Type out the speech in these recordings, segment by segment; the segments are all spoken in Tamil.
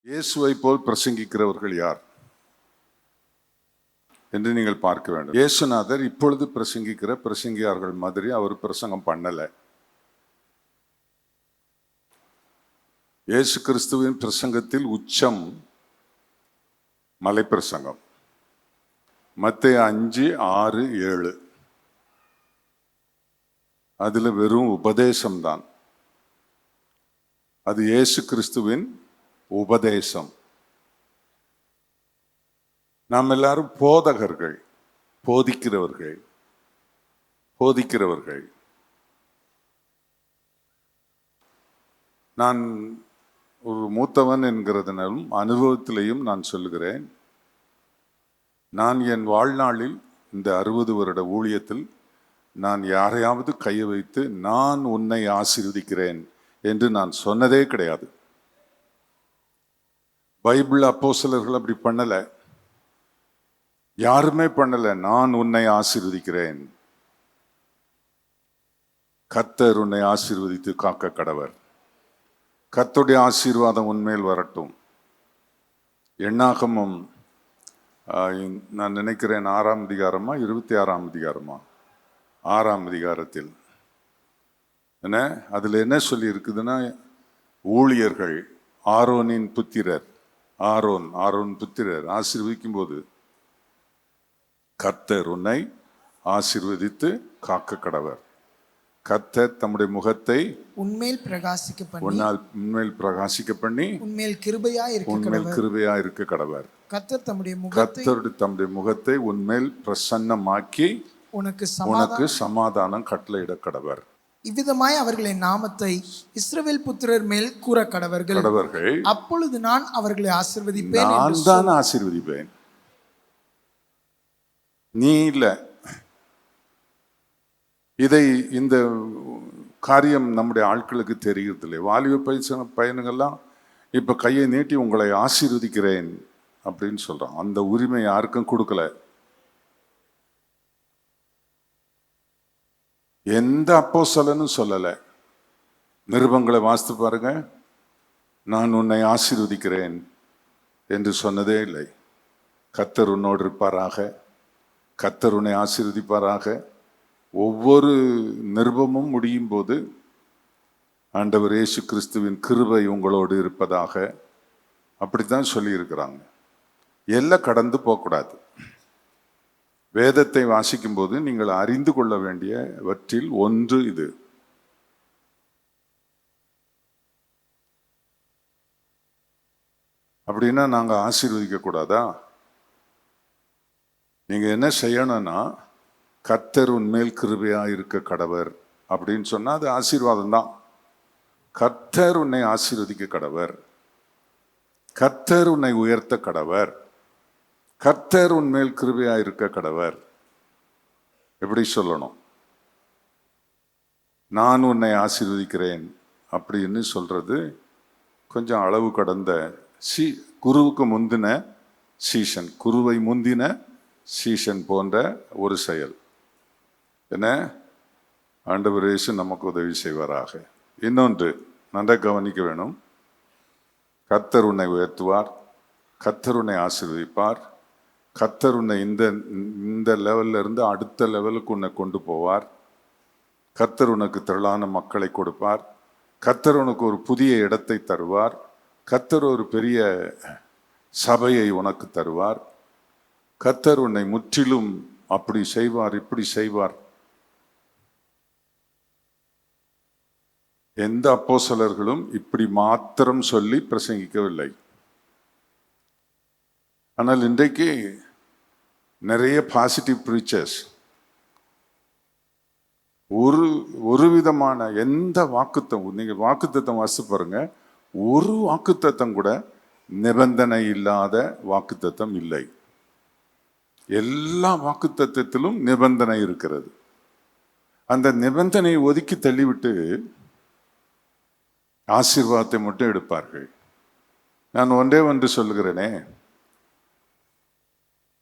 இயேசுவை போல் பிரசங்கிக்கிறவர்கள் யார் என்று நீங்கள் பார்க்க வேண்டும். இயேசுநாதர் இப்பொழுது பிரசங்கிக்கிற பிரசங்கியார்கள் மாதிரி அவர் பிரசங்கம் பண்ணல. இயேசு கிறிஸ்துவின் பிரசங்கத்தில் உச்சம் மலை பிரசங்கம். மத்தேயு 5, 6, 7 அதுல வெறும் உபதேசம்தான். அது இயேசு கிறிஸ்துவின் உபதேசம். நாம் எல்லாரும் போதகர்கள், போதிக்கிறவர்கள். நான் ஒரு மூத்தவன் என்கிறதுனாலும் அனுபவத்திலையும் நான் சொல்லுகிறேன், நான் என் வாழ்நாளில் இந்த 60 வருட ஊழியத்தில் நான் யாரையாவது கையை வைத்து நான் உன்னை ஆசீர்வதிக்கிறேன் என்று நான் சொன்னதே கிடையாது. பைபிள் அப்போஸ்தலர்கள் அப்படி பண்ணல, யாருமே பண்ணல. நான் உன்னை ஆசீர்வதிக்கிறேன், கர்த்தர் உன்னை ஆசீர்வதித்து காக்க கடவர், கர்த்தருடைய ஆசீர்வாதம் உன்மேல் வரட்டும். எண்ணாகமம் நான் நினைக்கிறேன் 6ஆம் அதிகாரமா 26ஆம் அதிகாரமா 6ஆம் அதிகாரத்தில் என்ன அதுல என்ன சொல்லி இருக்குதுன்னா, ஊழியர்கள் ஆரோனின் புத்திரர், ஆரோன் புத்திரர் ஆசீர்வதிக்கும் போது கர்த்தர் உன்னை ஆசீர்வதித்து காக்க கடவர், கர்த்தர் தம்முடைய முகத்தை உன்மேல் பிரகாசிக்க பண்ணி உன்மேல் கிருபையா இருக்க கடவர், கர்த்தர் தம்முடைய முகத்தை உன்மேல் பிரசன்னமாக்கி உனக்கு சமாதானம் கட்டளையிட கடவர். இவ்விதமாய் அவர்களின் நாமத்தை இஸ்ரவேல் புத்திரர் மேல் கூற கடவர்கள். அப்பொழுது நான் அவர்களை ஆசீர்வதிப்பேன். நான் தான் ஆசீர்வதிப்பேன், நீ இல்ல. இதை இந்த காரியம் நம்முடைய ஆட்களுக்கு தெரிகிறதில்லை. வாலிப பையனுங்கெல்லாம் இப்ப கையை நீட்டி உங்களை ஆசீர்வதிக்கிறேன் அப்படின்னு சொல்றான். அந்த உரிமை யாருக்கும் கொடுக்கல. எந்த அப்போஸ்தலனும் சொல்லல. நிருபங்களை வாசித்து பாருங்க, நான் உன்னை ஆசீர்வதிக்கிறேன் என்று சொன்னதே இல்லை. கர்த்தர் உன்னோடு இருப்பாராக, கர்த்தர் உன்னை ஆசீர்வதிப்பாராக. ஒவ்வொரு நிருபமும் முடியும் போது ஆண்டவர் இயேசு கிறிஸ்துவின் கிருபை உங்களோடு இருப்பதாக அப்படித்தான் சொல்லி இருக்கிறாங்க. எல்லாம் கடந்து போகக்கூடாது. வேதத்தை வாசிக்கும் போது நீங்கள் அறிந்து கொள்ள வேண்டியவற்றில் ஒன்று இது. அப்படின்னா நாங்க ஆசீர்வதிக்க கூடாதா? நீங்க என்ன செய்யணும்னா, கர்த்தர் உன்மேல் கிருபையா இருக்க கடவர் அப்படின்னு சொன்னா அது ஆசீர்வாதம் தான். கர்த்தர் உன்னை ஆசீர்வதிக்க கடவர், கர்த்தர் உன்னை உயர்த்த கடவர், கர்த்தர் உன்மேல் கிருபையா இருக்க கடவர். எப்படி சொல்லணும்? நான் உன்னை ஆசீர்வதிக்கிறேன் அப்படின்னு சொல்றது கொஞ்சம் அளவு கடந்த குருவுக்கு முந்தின சீசன், குருவை முந்தின சீசன் போன்ற ஒரு செயல். என்ன, ஆண்டவர் இயேசு நமக்கு உதவி செய்வாராக. இன்னொன்று நன்றாக கவனிக்க வேணும். கர்த்தர் உன்னை உயர்த்துவார், கர்த்தர் உன்னை ஆசீர்வதிப்பார், கர்த்தர் உன்னை இந்த லெவல்ல இருந்து அடுத்த லெவலுக்கு உன்னை கொண்டு போவார், கர்த்தர் உனக்கு திரளான மக்களை கொடுப்பார், கர்த்தர் உனக்கு ஒரு புதிய இடத்தை தருவார், கர்த்தர் ஒரு பெரிய சபையை உனக்கு தருவார், கர்த்தர் உன்னை முற்றிலும் அப்படி செய்வார் இப்படி செய்வார். எந்த அப்போஸ்தலர்களும் இப்படி மாத்திரம் சொல்லி பிரசங்கிக்கவில்லை. ஆனால் இன்றைக்கு நிறைய பாசிட்டிவ் ப்ரீச்சர்ஸ் ஒரு விதமான எந்த வாக்குத்தம், நீங்க வாக்குத்தத்தம் வாசித்து பாருங்க, ஒரு வாக்குத்தத்தம் கூட நிபந்தனை இல்லாத வாக்குத்தத்தம் இல்லை. எல்லா வாக்குத்தத்தத்திலும் நிபந்தனை இருக்கிறது. அந்த நிபந்தனையை ஒதுக்கி தள்ளிவிட்டு ஆசீர்வாதத்தை மட்டும் எடுப்பார்கள். நான் ஒன்று சொல்லுகிறேனே,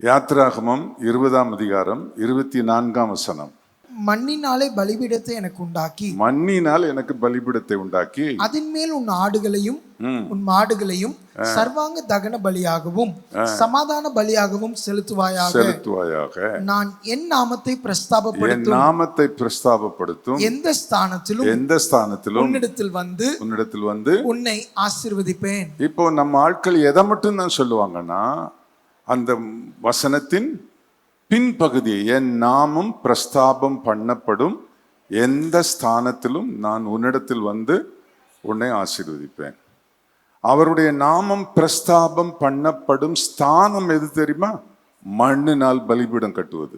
யாத்திராகமம் 20ஆம் அதிகாரம் 24ஆம் வசனம். மண்ணினாலே பலிபீடத்தை எனக்கு உண்டாக்கி மண்ணினால் எனக்கு பலிபீடத்தை உண்டாக்கி அதன் மேல் உன் ஆடுகளையும் உன் மாடுகளையும் சர்வாங்க தகன பலியாகவும் சமாதான பலியாகவும் செலுத்துவாயாக. நான் என் நாமத்தை பிரஸ்தாபப்படுத்தும் எந்த ஸ்தானத்திலும் உன்னிடத்தில் வந்து உன்னை ஆசீர்வதிப்பேன். இப்போ நம்ம ஆட்கள் எதை மட்டும் தான் சொல்லுவாங்கன்னா, அந்த வசனத்தின் பின்பகுதியை, என் நாமம் பிரஸ்தாபம் பண்ணப்படும் எந்த ஸ்தானத்திலும் நான் உன்னிடத்தில் வந்து உன்னை ஆசீர்வதிப்பேன். அவருடைய நாமம் பிரஸ்தாபம் பண்ணப்படும் ஸ்தானம் எது தெரியுமா? மண்ணினால் பலிபீடம் கட்டுவது.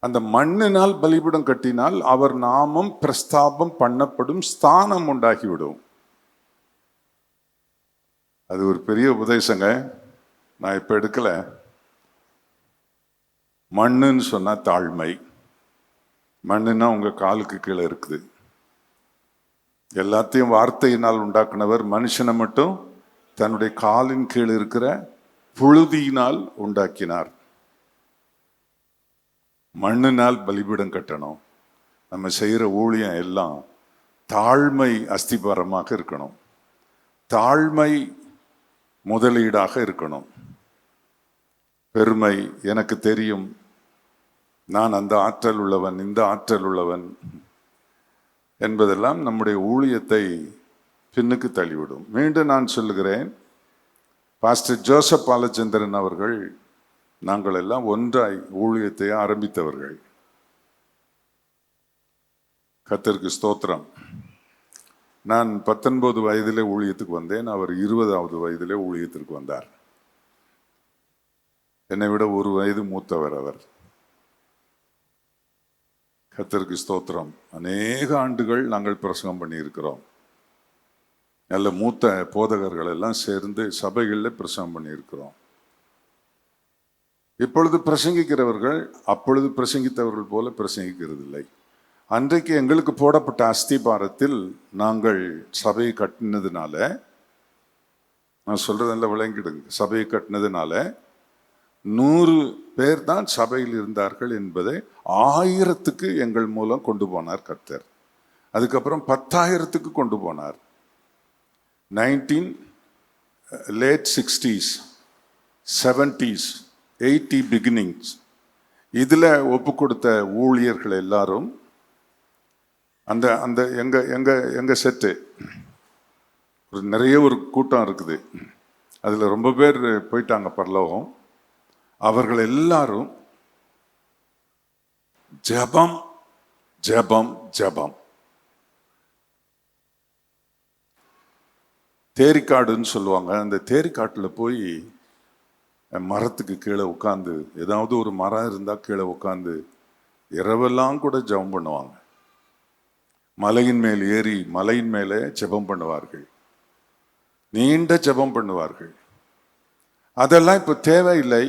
அந்த மண்ணினால் பலிபீடம் கட்டினால் அவர் நாமம் பிரஸ்தாபம் பண்ணப்படும் ஸ்தானம் உண்டாகிவிடும். அது ஒரு பெரிய உபதேசங்க, நான் இப்ப எடுக்கல. மண்ணுன்னு சொன்னா தாழ்மை. மண்ணுன்னா உங்க காலுக்கு கீழே இருக்குது. எல்லாத்தையும் வார்த்தையினால் உண்டாக்குனவர் மனுஷனை மட்டும் தன்னுடைய காலின் கீழ் இருக்கிற புழுதியினால் உண்டாக்கினார். மண்ணினால் பலிபீடம் கட்டணும். நம்ம செய்யற ஊழியம் எல்லாம் தாழ்மை அஸ்திபாரமாக இருக்கணும். தாழ்மை முதலீடாக இருக்கணும். பெருமை, எனக்கு தெரியும், நான் அந்த ஆற்றல் உள்ளவன், இந்த ஆற்றல் உள்ளவன் என்பதெல்லாம் நம்முடைய ஊழியத்தை பின்னுக்கு தள்ளிவிடும். மீண்டும் நான் சொல்லுகிறேன், பாஸ்டர் ஜோசப் பாலச்சந்திரன் அவர்கள், நாங்கள் எல்லாம் ஒன்றாய் ஊழியத்தை ஆரம்பித்தவர்கள். கர்த்தருக்கு ஸ்தோத்திரம். நான் 19 வயதிலே ஊழியத்துக்கு வந்தேன். அவர் 20வது வயதிலே ஊழியத்திற்கு வந்தார். என்னை விட 1 வயது மூத்தவர் அவர். கர்த்தருக்கு ஸ்தோத்திரம். அநேக ஆண்டுகள் நாங்கள் பிரசங்கம் பண்ணியிருக்கிறோம். நல்ல மூத்த போதகர்கள் எல்லாம் சேர்ந்து சபைகளில் பிரசங்கம் பண்ணியிருக்கிறோம். இப்பொழுது பிரசங்கிக்கிறவர்கள் அப்பொழுது பிரசங்கித்தவர்கள் போல பிரசங்கிக்கிறது இல்லை. அன்றைக்கு எங்களுக்கு போடப்பட்ட அஸ்திபாரத்தில் நாங்கள் சபையை கட்டினதுனால, நான் சொல்றதெல்லாம் விளங்கிடுங்க, சபையை கட்டினதுனால 100 பேர் தான் சபையில் இருந்தார்கள் என்பதை 1000க்கு எங்கள் மூலம் கொண்டு போனார் கர்த்தர். அதுக்கப்புறம் 10,000க்கு கொண்டு போனார். late 60s, 70s, 80 beginnings. இதுல ஒப்பு கொடுத்த ஊழியர்கள் எல்லாரும் அந்த அந்த எங்க எங்க எங்க செட்டு நிறைய ஒரு கூட்டம் இருக்குது. அதுல ரொம்ப பேர் போயிட்டாங்க பரலோகம். அவர்கள் எல்லாரும் ஜெபம் ஜெபம் ஜெபம். தேரிக்காடுன்னு சொல்லுவாங்க. அந்த தேரிக்காட்டில் போய் மரத்துக்கு கீழே உட்காந்து, ஏதாவது ஒரு மரம் இருந்தால் கீழே உட்காந்து இரவெல்லாம் கூட ஜெபம் பண்ணுவாங்க. மலையின் மேல் ஏறி மலையின் மேலே ஜெபம் பண்ணுவார்கள். நீண்ட ஜெபம் பண்ணுவார்கள். அதெல்லாம் இப்போ தேவையில்லை,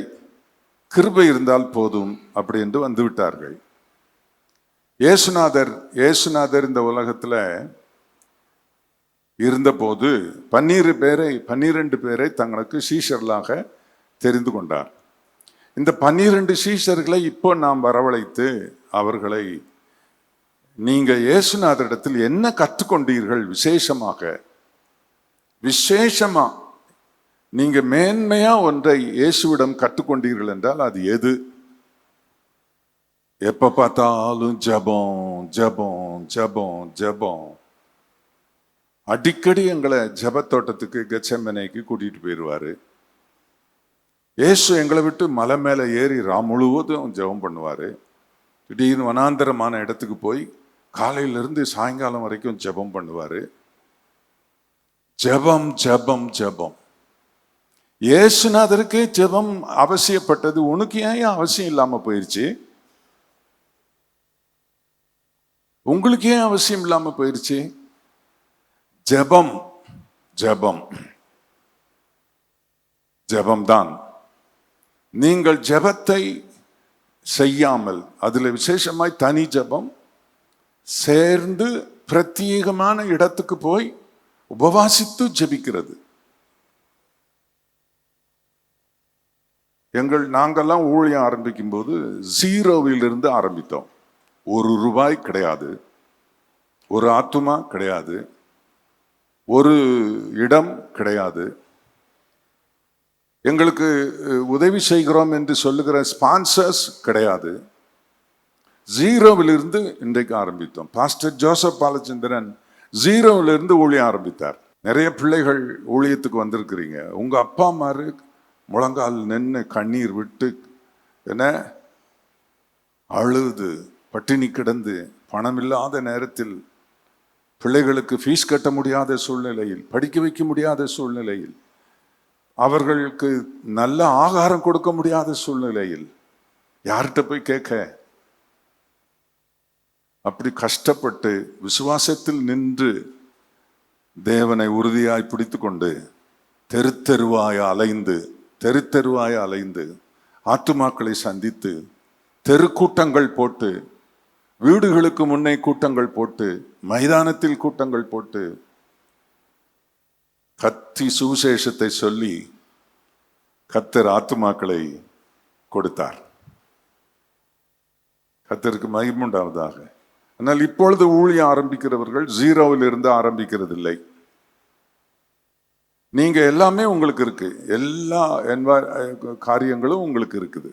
கிருபை இருந்தால் போதும் அப்படி என்று வந்து விட்டார்கள். இயேசுநாதர் இந்த உலகத்தில் இருந்தபோது 12 பேரை தங்களுக்கு சீஷர்களாக தெரிந்து கொண்டார். இந்த 12 சீஷர்களை இப்போ நாம் வரவழைத்து அவர்களை, நீங்க இயேசுநாதரிடத்தில் என்ன கற்றுக்கொண்டீர்கள்? விசேஷமா நீங்க மேன்மையா ஒன்றை இயேசுவிடம் கற்றுக்கொண்டீர்கள் என்றால் அது எது? எப்ப பார்த்தாலும் ஜெபம் ஜெபம் ஜெபம் ஜெபம். அடிக்கடி எங்களை ஜெபத்தோட்டத்துக்கு கெத்செமனேக்கு கூட்டிட்டு போயிடுவாரு. இயேசு எங்களை விட்டு மலை மேல ஏறி முழுவதும் ஜெபம் பண்ணுவாரு. திடீர்னு வனாந்தரமான இடத்துக்கு போய் காலையிலிருந்து சாயங்காலம் வரைக்கும் ஜெபம் பண்ணுவாரு. ஜெபம் ஜெபம் ஜெபம். இயேசுநாதருக்கு ஜெபம் அவசியப்பட்டது, உனக்கு ஏன் அவசியம் இல்லாம போயிருச்சு? உங்களுக்கு ஏன் அவசியம் இல்லாம போயிருச்சு? ஜெபம் ஜெபம் ஜெபம்தான். நீங்கள் ஜெபத்தை செய்யாமல், அதுல விசேஷமாய் தனி ஜெபம் சேர்ந்து பிரத்யேகமான இடத்துக்கு போய் உபவாசித்து ஜெபிக்கிறது. நாங்கெல்லாம் ஊழியம் ஆரம்பிக்கும் போது 0 இருந்து ஆரம்பித்தோம். ஒரு ரூபாய் கிடையாது, ஒரு ஆத்துமா கிடையாது, ஒரு இடம் கிடையாது. எங்களுக்கு உதவி செய்கிறோம் என்று சொல்லுகிற ஸ்பான்சர்ஸ் கிடையாது. ஜீரோவிலிருந்து இன்றைக்கு ஆரம்பித்தோம். பாஸ்டர் ஜோசப் பாலச்சந்திரன் ஜீரோவிலிருந்து ஊழியம் ஆரம்பித்தார். நிறைய பிள்ளைகள் ஊழியத்துக்கு வந்திருக்கிறீங்க. உங்க அப்பா அம்மாரு முழங்கால் நின்று கண்ணீர் விட்டு என்ன அழுது பட்டினி கிடந்து பணம் இல்லாத நேரத்தில் பிள்ளைகளுக்கு ஃபீஸ் கட்ட முடியாத சூழ்நிலையில், படிக்க வைக்க முடியாத சூழ்நிலையில், அவர்களுக்கு நல்ல ஆகாரம் கொடுக்க முடியாத சூழ்நிலையில் யார்கிட்ட போய் கேட்க? அப்படி கஷ்டப்பட்டு விசுவாசத்தில் நின்று தேவனை உறுதியாய் பிடித்து கொண்டு தெருத்தெருவாய் அலைந்து ஆத்துமாக்களை சந்தித்து தெருக்கூட்டங்கள் போட்டு, வீடுகளுக்கு முன்னே கூட்டங்கள் போட்டு, மைதானத்தில் கூட்டங்கள் போட்டு கத்தி சுவிசேஷத்தை சொல்லி கர்த்தர் ஆத்துமாக்களை கொடுத்தார். கர்த்தருக்கு மகிமை உண்டாவதாக. ஆனால் இப்பொழுது ஊழியம் ஆரம்பிக்கிறவர்கள் ஜீரோவில் இருந்து ஆரம்பிக்கிறது இல்லை. நீங்க எல்லாமே உங்களுக்கு இருக்கு, எல்லா காரியங்களும் உங்களுக்கு இருக்குது,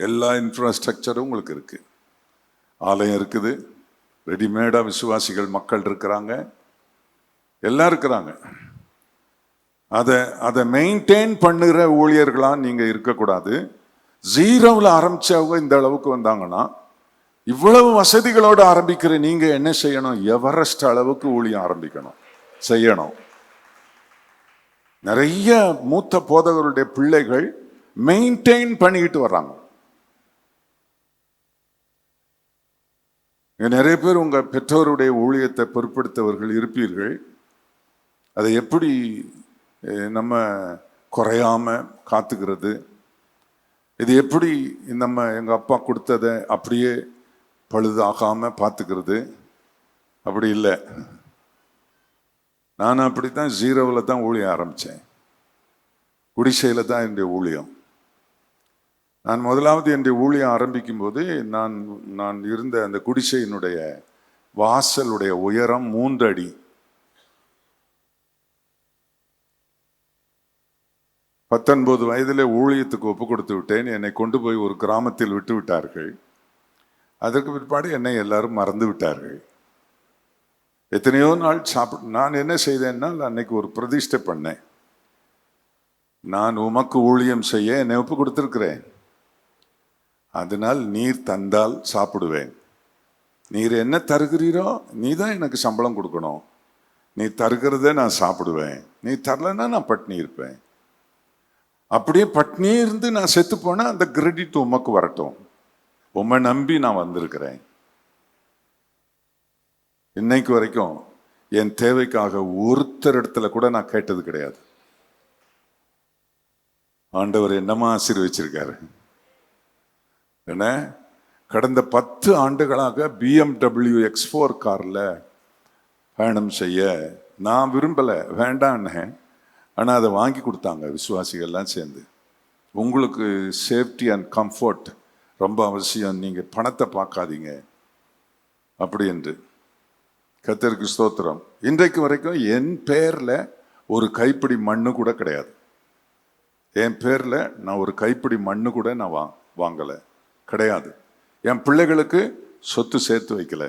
எல்லா இன்ஃப்ராஸ்ட்ரக்சரும் உங்களுக்கு இருக்கு. ஆலயம் இருக்குது, ரெடிமேடா விசுவாசிகள் மக்கள் இருக்கிறாங்க, எல்லாம் இருக்கிறாங்க. அதை மெயின்டைன் பண்ணுகிற ஊழியர்களா நீங்க இருக்கக்கூடாது. ஜீரோவில் ஆரம்பிச்சவங்க இந்த அளவுக்கு வந்தாங்கன்னா, இவ்வளவு வசதிகளோடு ஆரம்பிக்கிற நீங்க என்ன செய்யணும்? எவரெஸ்ட் அளவுக்கு ஊழியம் ஆரம்பிக்கணும், செய்யணும். நிறைய மூத்த போதகருடைய பிள்ளைகள் மெயின்டைன் பண்ணிக்கிட்டு வர்றாங்க. நிறைய பேர் உங்க பெற்றோருடைய ஊழியத்தை பொருட்படுத்தவர்கள் இருப்பீர்கள். அதை எப்படி நம்ம குறையாம காத்துக்கிறது, இது எப்படி நம்ம எங்க அப்பா கொடுத்ததை அப்படியே பழுதாகாம பார்த்துக்கிறது? அப்படி இல்லை. நான் அப்படித்தான் ஜீரோவில் தான் ஊழியம் ஆரம்பித்தேன். குடிசையில் தான் என்னுடைய ஊழியம். நான் முதலாவது என்னுடைய ஊழியம் ஆரம்பிக்கும் போது நான் இருந்த அந்த குடிசையினுடைய வாசலுடைய உயரம் 3 அடி. 19 வயதில் ஊழியத்துக்கு ஒப்பு கொடுத்து விட்டேன். என்னை கொண்டு போய் ஒரு கிராமத்தில் விட்டு விட்டார்கள். அதற்கு பிற்பாடு என்னை எல்லாரும் மறந்து விட்டார்கள். எத்தனையோ நாள் நான் என்ன செய்தேன்னா, அன்னைக்கு ஒரு பிரதிஷ்டை பண்ணேன். நான் உமக்கு ஊழியம் செய்ய என்னை ஒப்பு கொடுத்திருக்கிறேன். அதனால் நீர் தந்தால் சாப்பிடுவேன். நீர் என்ன தருகிறீரோ நீ தான் எனக்கு சம்பளம் கொடுக்கணும். நீ தருகிறத நான் சாப்பிடுவேன், நீ தரலன்னா நான் பட்னி இருப்பேன். அப்படியே பட்னி இருந்து நான் செத்து போனா அந்த கிரெடிட் உமக்கு வரட்டும். உம்மை நம்பி நான் வந்திருக்கிறேன். இன்னைக்கு வரைக்கும் என் தேவைக்காக ஒருத்தர் இடத்துல கூட நான் கேட்டது கிடையாது. ஆண்டவர் என்னமா ஆசீர்வச்சிருக்காரு. என்ன, கடந்த 10 ஆண்டுகளாக BMW X4 கார்ல பயணம் செய்ய நான் விரும்பல, வேண்டான்னு. ஆனா அதை வாங்கி கொடுத்தாங்க விசுவாசிகள்லாம் சேர்ந்து. உங்களுக்கு சேஃப்டி அண்ட் கம்ஃபர்ட் ரொம்ப அவசியம், நீங்க பணத்தை பார்க்காதீங்க அப்படி என்று. கர்த்தருக்கு ஸ்தோத்திரம். இன்றைக்கு வரைக்கும் என் பேர்ல ஒரு கைப்பிடி மண்ணு கூட கிடையாது. என் பேர்ல நான் ஒரு கைப்பிடி மண்ணு கூட நான் வாங்கல, கிடையாது. என் பிள்ளைகளுக்கு சொத்து சேர்த்து வைக்கல.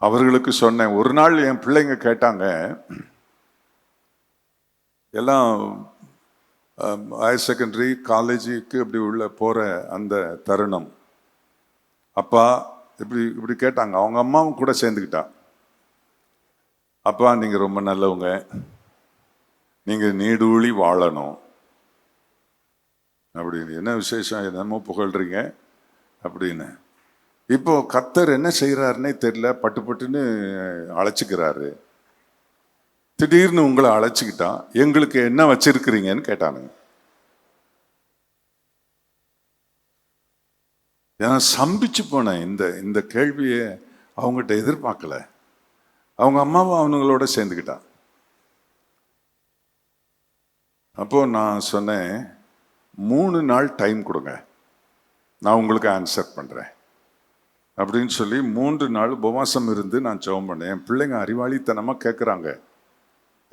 அவர்களுக்கு சொன்னேன். ஒரு நாள் என் பிள்ளைங்க கேட்டாங்க, எல்லாம் ஹையர் செகண்டரி காலேஜுக்கு இப்படி உள்ள போற அந்த தருணம், அப்பா இப்படி கேட்டாங்க. அவங்க அம்மாவும் கூட சேர்ந்துக்கிட்டா. அப்பா நீங்க ரொம்ப நல்லவங்க, நீங்க நீடூழி வாழணும் அப்படின்னு. என்ன விசேஷம், என்னமோ புகழ்றீங்க அப்படின்னு. இப்போ கர்த்தர் என்ன செய்யறாருன்னே தெரியல, பட்டுன்னு அழைச்சிக்கிறாரு. திடீர்னு உங்களை அழைச்சிக்கிட்டா எங்களுக்கு என்ன வச்சிருக்கிறீங்கன்னு கேட்டானுங்க. நான் சம்பிச்சு போனேன். இந்த கேள்வியை அவங்ககிட்ட எதிர்பார்க்கல. அவங்க அம்மாவும் அவனுங்களோட சேர்ந்துக்கிட்டா. அப்போ நான் சொன்னேன், 3 நாள் டைம் கொடுங்க, நான் உங்களுக்கு ஆன்சர் பண்ணுறேன் அப்படின்னு சொல்லி 3 நாள் உபவாசம் இருந்து நான் ஜெபம் பண்ணேன். என் பிள்ளைங்க அறிவாளித்தனமாக கேட்குறாங்க.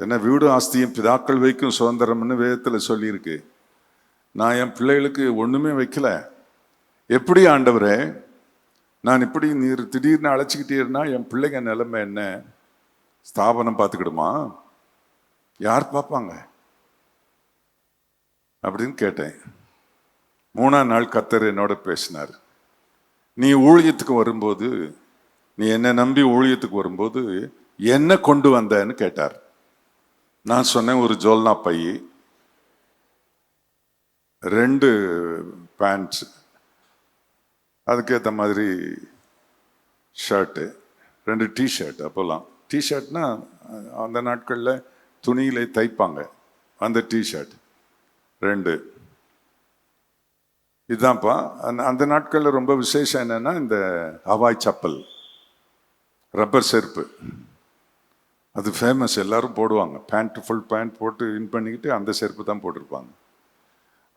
என்ன வீடு ஆஸ்தியும் பிதாக்கள் வைக்கும் சுதந்திரம்னு வேதத்தில் சொல்லியிருக்கு. நான் என் பிள்ளைகளுக்கு ஒன்றுமே வைக்கல. எப்படி ஆண்டவரே, நான் இப்படி நீர் திடீர்னு அழைச்சிக்கிட்டேன்னா என் பிள்ளைங்க நிலைமை என்ன? ஸ்தாபனம் பார்த்துக்கிடுமா? யார் பார்ப்பாங்க அப்படின்னு கேட்டேன். 3ஆம் நாள் கர்த்தர் என்னோட பேசினார். நீ ஊழியத்துக்கு வரும்போது, நீ என்னை நம்பி ஊழியத்துக்கு வரும்போது என்ன கொண்டு வந்தேன்னு கேட்டார். நான் சொன்னேன், ஒரு ஜோல்னா பை, 2 பேண்ட்ஸ், அதுக்கேற்ற மாதிரி ஷர்ட்டு, 2 டிஷர்ட். அப்போல்லாம் டிஷர்ட்னா அந்த நாட்களில் துணியிலே தைப்பாங்க, அந்த டிஷர்ட் 2. இதுதான்ப்பா. அந்த நாட்களில் ரொம்ப விசேஷம் என்னன்னா, இந்த ஹவாய் சப்பல், ரப்பர் செருப்பு, அது ஃபேமஸ். எல்லாரும் போடுவாங்க. பேண்ட், ஃபுல் பேண்ட் போட்டு இன் பண்ணிக்கிட்டு அந்த செருப்பு தான் போட்டிருப்பாங்க.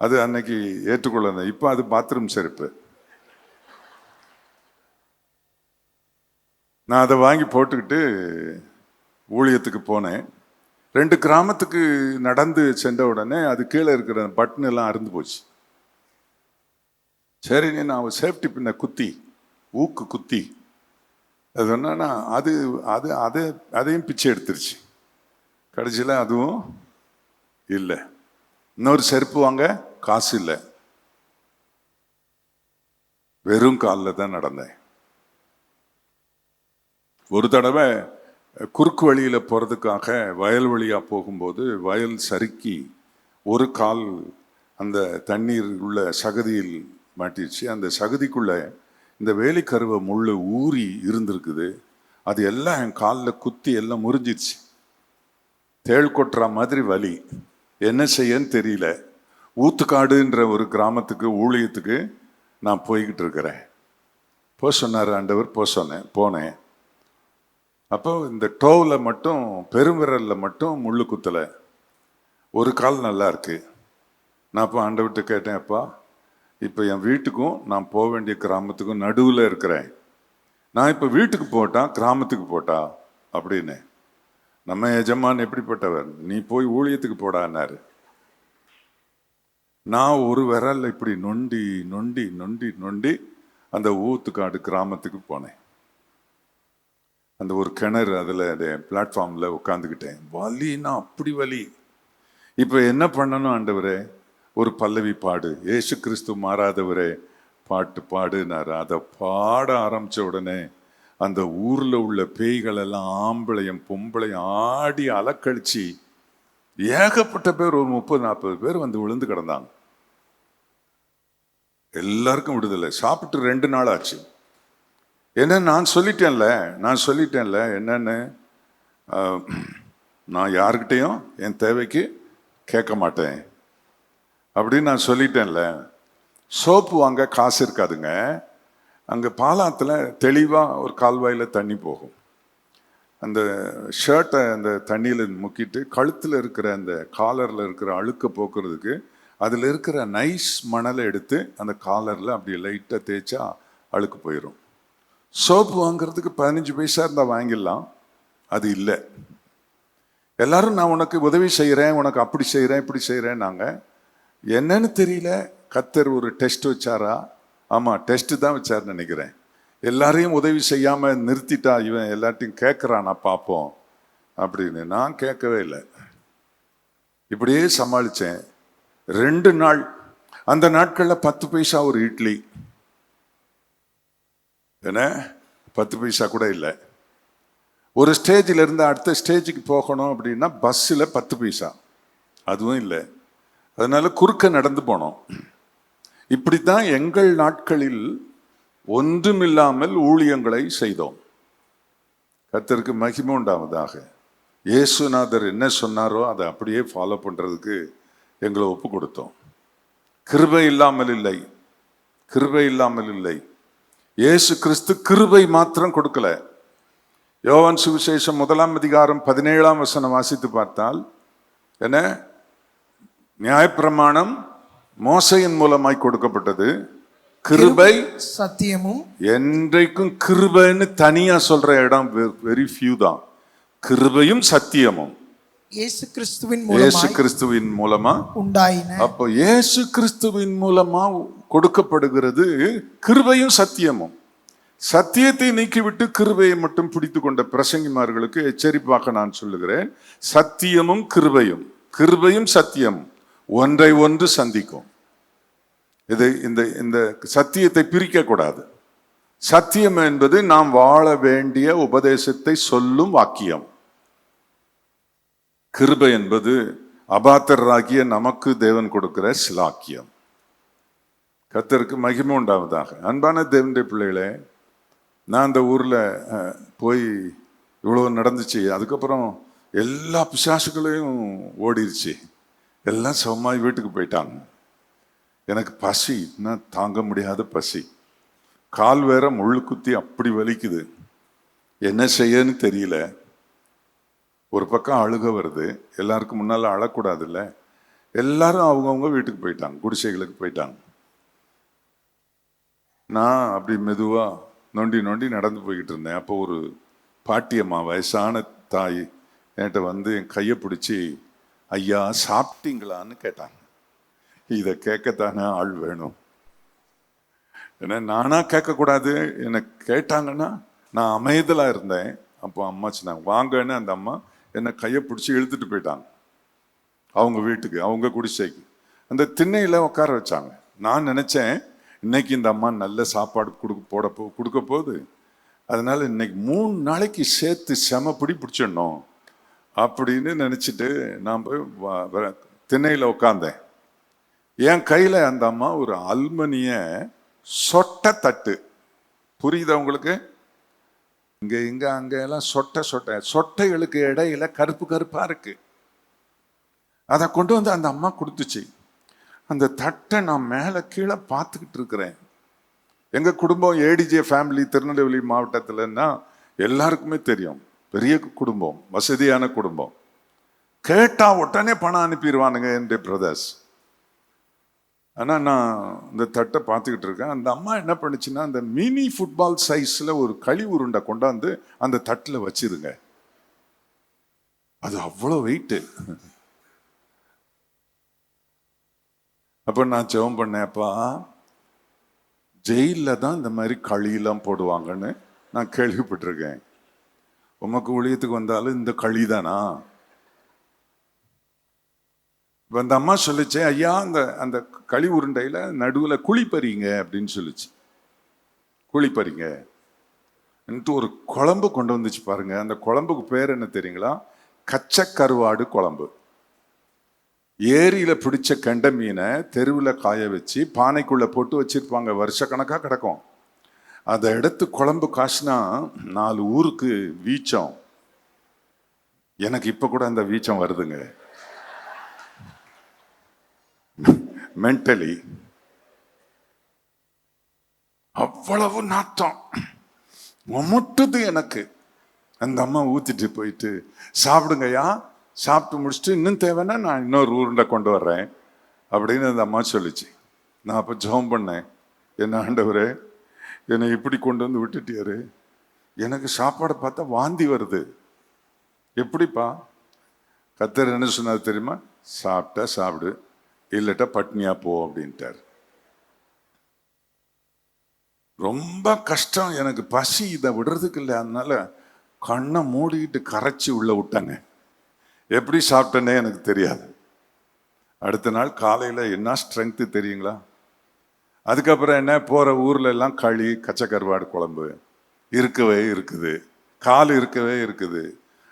அது அன்னைக்கு ஏற்றுக்கொள்ள. இப்போ அது பாத்ரூம் செருப்பு. நான் அதை வாங்கி போட்டுக்கிட்டு ஊழியத்துக்கு போனேன். 2 கிராமத்துக்கு நடந்து சென்ற உடனே அது கீழே இருக்கிற பட்டன் எல்லாம் அறுந்து போச்சு. சரி, நான் சேஃப்டி பின்ன குத்தி, ஊக்கு குத்தி, அது என்னன்னா அது அது அது அதையும் பிச்சை எடுத்துருச்சு. கடைசியில் அதுவும் இல்லை. இன்னொரு செருப்பு வாங்க காசு இல்லை. வெறும் காலில் தான் நடந்தேன். ஒரு தடவை குறுக்கு வழியில் போகிறதுக்காக வயல் வழியாக போகும்போது வயல் சறுக்கி ஒரு கால் அந்த தண்ணீர் உள்ள சகதியில் மாட்டிடுச்சு. அந்த சகதிக்குள்ளே இந்த வேலிக்கருவை முள்ளு ஊறி இருந்திருக்குது. அது எல்லாம் என் காலில் குத்தி எல்லாம் முறிஞ்சிருச்சு. தேள் கொட்டுற மாதிரி வலி. என்ன செய்யன்னு தெரியல. ஊத்துக்காடுன்ற ஒரு ஊழியத்துக்கு நான் போய்கிட்டு இருக்கிறேன். சொன்னார் ஆண்டவர், சொன்னேன். போனேன். அப்போ இந்த டோவில் மட்டும், பெருவிரலில் மட்டும் முள்ளு குத்தலை. ஒரு கால் நல்லா இருக்கு. நான் அப்போ ஆண்டவர்கிட்ட கேட்டேன், அப்பா, இப்போ என் வீட்டுக்கும் நான் போக வேண்டிய கிராமத்துக்கும் நடுவில் இருக்கிறேன். நான் இப்போ வீட்டுக்கு போட்டா கிராமத்துக்கு போட்டா அப்படின்னு. நம்ம எஜமான் எப்படிப்பட்டவர், நீ போய் ஊழியத்துக்கு போடான்னாரு. நான் ஒரு விரல் இப்படி நொண்டி நொண்டி நொண்டி நொண்டி அந்த ஊத்துக்காடு கிராமத்துக்கு போனேன். அந்த ஒரு கிணறு, அதில் பிளாட்ஃபார்மில் உட்காந்துக்கிட்டேன். வலின்னா அப்படி வலி. இப்போ என்ன பண்ணணும் ஆண்டவரே? ஒரு பல்லவி பாடு, ஏசு கிறிஸ்து மாறாதவரே பாட்டு பாடுனாரு. அதை பாட ஆரம்பித்த உடனே அந்த ஊரில் உள்ள பேய்கள் எல்லாம் ஆம்பளையும் பொம்பளையும் ஆடி அலக்கழிச்சு ஏகப்பட்ட பேர், ஒரு 30-40 பேர் வந்து விழுந்து கிடந்தாங்க. எல்லாருக்கும் விடுதலை. சாப்பிட்டு 2 நாள் ஆச்சு. என்ன நான் சொல்லிட்டேன்ல என்னன்னு, நான் யாருக்கிட்டையும் என் தேவைக்கு கேட்க மாட்டேன் அப்படின்னு நான் சொல்லிட்டேன்ல. சோப்பு வாங்க காசு இருக்காதுங்க. அங்கே பாலாத்தில் தெளிவாக ஒரு கால்வாயில் தண்ணி போகும். அந்த ஷர்ட்டை அந்த தண்ணியில் முக்கிட்டு கழுத்தில் இருக்கிற அந்த காலரில் இருக்கிற அழுக்க போக்குறதுக்கு அதில் இருக்கிற நைஸ் மணலை எடுத்து அந்த காலரில் அப்படி லைட்டாக தேய்ச்சா அழுக்கு போயிடும். சோப்பு வாங்குறதுக்கு 15 பைசா இருந்தால் வாங்கிடலாம். அது இல்லை. எல்லாரும் நான் உனக்கு உதவி செய்கிறேன், உனக்கு அப்படி செய்கிறேன், இப்படி செய்கிறேன். நாங்கள் என்னன்னு தெரியல. கர்த்தர் ஒரு டெஸ்ட் வச்சாரா? ஆமாம், டெஸ்ட் தான் வச்சாருன்னு நினைக்கிறேன். எல்லாரையும் உதவி செய்யாமல் நிறுத்திட்டா இவன் எல்லாத்தையும் கேட்குறானா பார்ப்போம் அப்படின்னு. நான் கேட்கவே இல்லை. இப்படியே சமாளித்தேன் 2 நாள். அந்த நாட்களில் 10 பைசா ஒரு இட்லி. என்ன, 10 பைசா கூட இல்லை. ஒரு ஸ்டேஜில் இருந்து அடுத்த ஸ்டேஜுக்கு போகணும் அப்படின்னா பஸ்ஸில் 10 பைசா, அதுவும் இல்லை. அதனால குறுக்க நடந்து போனோம். இப்படித்தான் எங்கள் நாட்களில் ஒன்றுமில்லாமல் ஊழியங்களை செய்தோம். கர்த்தருக்கு மகிமை உண்டாவதாக. இயேசுநாதர் என்ன சொன்னாரோ அதை அப்படியே ஃபாலோ பண்ணுறதுக்கு எங்களை ஒப்பு கொடுத்தோம். கிருபை இல்லாமல் இல்லை, கிருபை இல்லாமல் இல்லை. இயேசு கிறிஸ்து கிருபை மாத்திரம் கொடுக்கல. யோவான் சுவிசேஷம் 1ஆம் அதிகாரம் 17ஆம் வசனம் வாசித்து பார்த்தால் என்ன, நியாயப்பிரமாணம் மோசையின் மூலமாய் கொடுக்கப்பட்டது, கிருபை சத்தியமும். என்றைக்கும் கிருபைன்னு தனியா சொல்ற இடம் வெரி ஃபியூ தான். கிருபையும் சத்தியமும் இயேசு கிறிஸ்துவின் இயேசு கிறிஸ்துவின் மூலமா உண்டாயின. அப்போ இயேசு கிறிஸ்துவின் மூலமா கொடுக்கப்படுகிறது கிருபையும் சத்தியமும். சத்தியத்தை நீக்கிவிட்டு கிருபையை மட்டும் பிடித்து கொண்ட பிரசங்கிமார்களுக்கு எச்சரிப்பாக நான் சொல்லுகிறேன், சத்தியமும் கிருபையும், கிருபையும் சத்தியமும் ஒன்றை ஒன்று சந்திக்கும். இது இந்த இந்த சத்தியத்தை பிரிக்க கூடாது. சத்தியம் என்பது நாம் வாழ வேண்டிய உபதேசத்தை சொல்லும் வாக்கியம். கிருபை என்பது அபாத்திரராகிய நமக்கு தேவன் கொடுக்கிற சிலாக்கியம். கர்த்தருக்கு மகிமை உண்டாவதாக. அன்பான தேவனுடைய பிள்ளைகளே, நான் அந்த ஊர்ல போய் இவ்வளவு நடந்துச்சு. அதுக்கப்புறம் எல்லா பிசாசுகளையும் ஓடிருச்சு, எல்லாம் சுகமாய் வீட்டுக்கு போயிட்டாங்க. எனக்கு பசி, நான் தாங்க முடியாத பசி, கால் வேற முள்ளு குத்தி அப்படி வலிக்குது, என்ன செய்யன்னு தெரியல. ஒரு பக்கம் அழுக வருது, எல்லாருக்கும் முன்னால அழக்கூடாது இல்லை, எல்லாரும் அவங்கவுங்க வீட்டுக்கு போயிட்டாங்க, குடிசைகளுக்கு போயிட்டாங்க. நான் அப்படி மெதுவா நொண்டி நொண்டி நடந்து போய்கிட்டு இருந்தேன். அப்போ ஒரு பாட்டியம்மா, வயசான தாய், என்கிட்ட வந்து என் கையை பிடிச்சி, ஐயா சாப்பிட்டீங்களான்னு கேட்டாங்க. இதை கேட்கத்தானே ஆள் வேணும். ஏன்னா நானா கேட்கக்கூடாது, என்னை கேட்டாங்கன்னா நான் அமைதலா இருந்தேன். அப்போ அம்மா சொன்னாங்க வாங்கன்னு, அந்த அம்மா என்னை கையை பிடிச்சி இழுத்துட்டு போயிட்டாங்க அவங்க வீட்டுக்கு, அவங்க குடிசைக்கு. அந்த திண்ணையில உட்கார வச்சாங்க. நான் நினைச்சேன் இன்னைக்கு இந்த அம்மா நல்ல சாப்பாடு கொடுக்க போகுது, அதனால இன்னைக்கு 3 நாளைக்கு சேர்த்து செமப்பிடி பிடிச்சிடணும் அப்படின்னு நினைச்சிட்டு நான் போய் திண்ணையில உட்காந்தேன். என் கையில அந்த அம்மா ஒரு அலுமினிய சொட்டை தட்டு, புரியுதா உங்களுக்கு? இங்க இங்க அங்க எல்லாம் சொட்டைகளுக்கு இடையில கருப்பு கருப்பா இருக்கு. அதை கொண்டு வந்து அந்த அம்மா கொடுத்துச்சு. அந்த தட்டை நான் மேல கீழே பார்த்துக்கிட்டு இருக்கிறேன். எங்க குடும்பம் ஏடிஜே ஃபேமிலி, திருநெல்வேலி மாவட்டத்துலன்னா எல்லாருக்குமே தெரியும், பெரிய குடும்பம், வசதியான குடும்பம். கேட்டா உடனே பணம் அனுப்பிடுவானுங்க என் பிரதர்ஸ். ஆனா நான் இந்த தட்டை பார்த்துக்கிட்டு இருக்கேன். அந்த அம்மா என்ன பண்ணுச்சுன்னா, அந்த மினி ஃபுட்பால் சைஸ்ல ஒரு களி உருண்டை கொண்டாந்து அந்த தட்டில் வச்சிருங்க. அது அவ்வளோ வெயிட்டு. அப்ப நான் ஜெபம் பண்ணேன், அப்பா ஜெயில தான் இந்த மாதிரி களியெல்லாம் போடுவாங்கன்னு நான் கேள்விப்பட்டிருக்கேன், உமக்கு ஊழியத்துக்கு வந்தாலும் இந்த களி தானா? அந்த அம்மா சொல்லிச்சு, ஐயா அந்த அந்த களி உருண்டையில நடுவுல குழிப்பறிங்க அப்படின்னு சொல்லிச்சு. குழிப்பறிங்க ஒரு குழம்பு கொண்டு வந்துச்சு பாருங்க. அந்த குழம்புக்கு பேர் என்ன தெரியுங்களா? கச்சக்கருவாடு குழம்பு. ஏரியில பிடிச்ச கெண்ட மீனை தெருவில் காய வச்சு பானைக்குள்ள போட்டு வச்சிருப்பாங்க, வருஷக்கணக்கா கிடக்கும். அதை எடுத்து குழம்பு காசுனா 4 ஊருக்கு வீச்சம். எனக்கு இப்ப கூட அந்த வீச்சம் வருதுங்க, மென்டலி. அவ்வளவு நாட்டம் முட்டுது எனக்கு. அந்த அம்மா ஊத்திட்டு போயிட்டு, சாப்பிடுங்கய்யா, சாப்பிட்டு முடிச்சுட்டு இன்னும் தேவைன்னா நான் இன்னொரு உருண்டை கொண்டு வர்றேன் அப்படின்னு அந்த அம்மா சொல்லிச்சு. நான் அப்போ ஜெபம் பண்ணேன், என்ன ஆண்டவரே என்னை இப்படி கொண்டு வந்து விட்டுட்டியாரு, எனக்கு சாப்பாடை பார்த்தா வாந்தி வருது, எப்படிப்பா? கர்த்தர் என்ன சொன்னார் தெரியுமா? சாப்பிட்டா சாப்பிடு, இல்லட்டா பட்னியா போ அப்படின்ட்டார். ரொம்ப கஷ்டம் எனக்கு, பசி இதை விடுறதுக்கு இல்லை. அதனால கண்ணை மூடிக்கிட்டு கரைச்சி உள்ள விட்டாங்க. எப்படி சாப்பிட்டேன்னே எனக்கு தெரியாது. அடுத்த நாள் காலையில் என்ன ஸ்ட்ரென்த்து தெரியுங்களா? அதுக்கப்புறம் என்ன, போகிற ஊர்ல எல்லாம் களி, கச்சக்கருவாடு குழம்பு இருக்கவே இருக்குது, கால் இருக்கவே இருக்குது.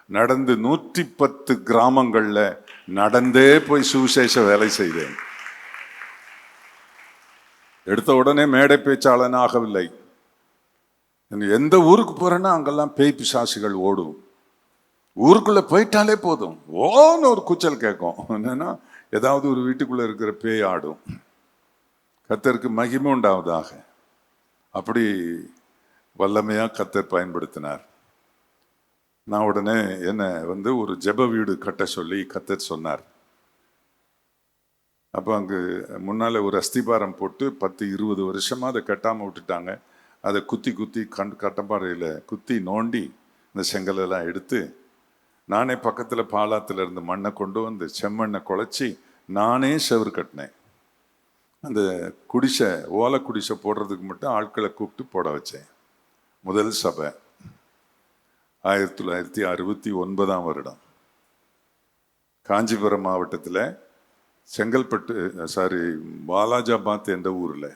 நடந்து 110 கிராமங்கள்ல நடந்தே போய் சுவிசேஷ வேலை செய்தேன். எடுத்த உடனே மேடை பேச்சாளன் ஆகவில்லை. எந்த ஊருக்கு போறேன்னா அங்கெல்லாம் பேய் பிசாசுகள் ஓடும். ஊருக்குள்ள போயிட்டாலே போதும், ஓன்னு ஒரு கூச்சல் கேட்கும். என்னன்னா ஏதாவது ஒரு வீட்டுக்குள்ள இருக்கிற பேய் ஆடும். கர்த்தருக்கு மகிமை உண்டாவதாக. அப்படி வல்லமையா கர்த்தர் பயன்படுத்தினார். நான் உடனே என்ன ஒரு ஜெப வீடு கட்ட சொல்லி கர்த்தர் சொன்னார். அப்போ அங்கே முன்னால் ஒரு அஸ்திபாரம் போட்டு 10-20 வருஷமாக அதை கட்டாமல் விட்டுட்டாங்க. அதை குத்தி குத்தி கட்டப்பாறையில் குத்தி நோண்டி இந்த செங்கலெல்லாம் எடுத்து நானே பக்கத்தில் பாலாத்தில் இருந்து மண்ணை கொண்டு வந்து செம்மண்ணை குழச்சி நானே செவுரு கட்டினேன். அந்த குடிசை ஓலை குடிசை போடுறதுக்கு மட்டும் ஆட்களை கூப்பிட்டு போட வச்சேன். முதல் சபை 1969 வருடம் காஞ்சிபுரம் மாவட்டத்தில் செங்கல்பட்டு வாலாஜாபாத் என்ற ஊரில்.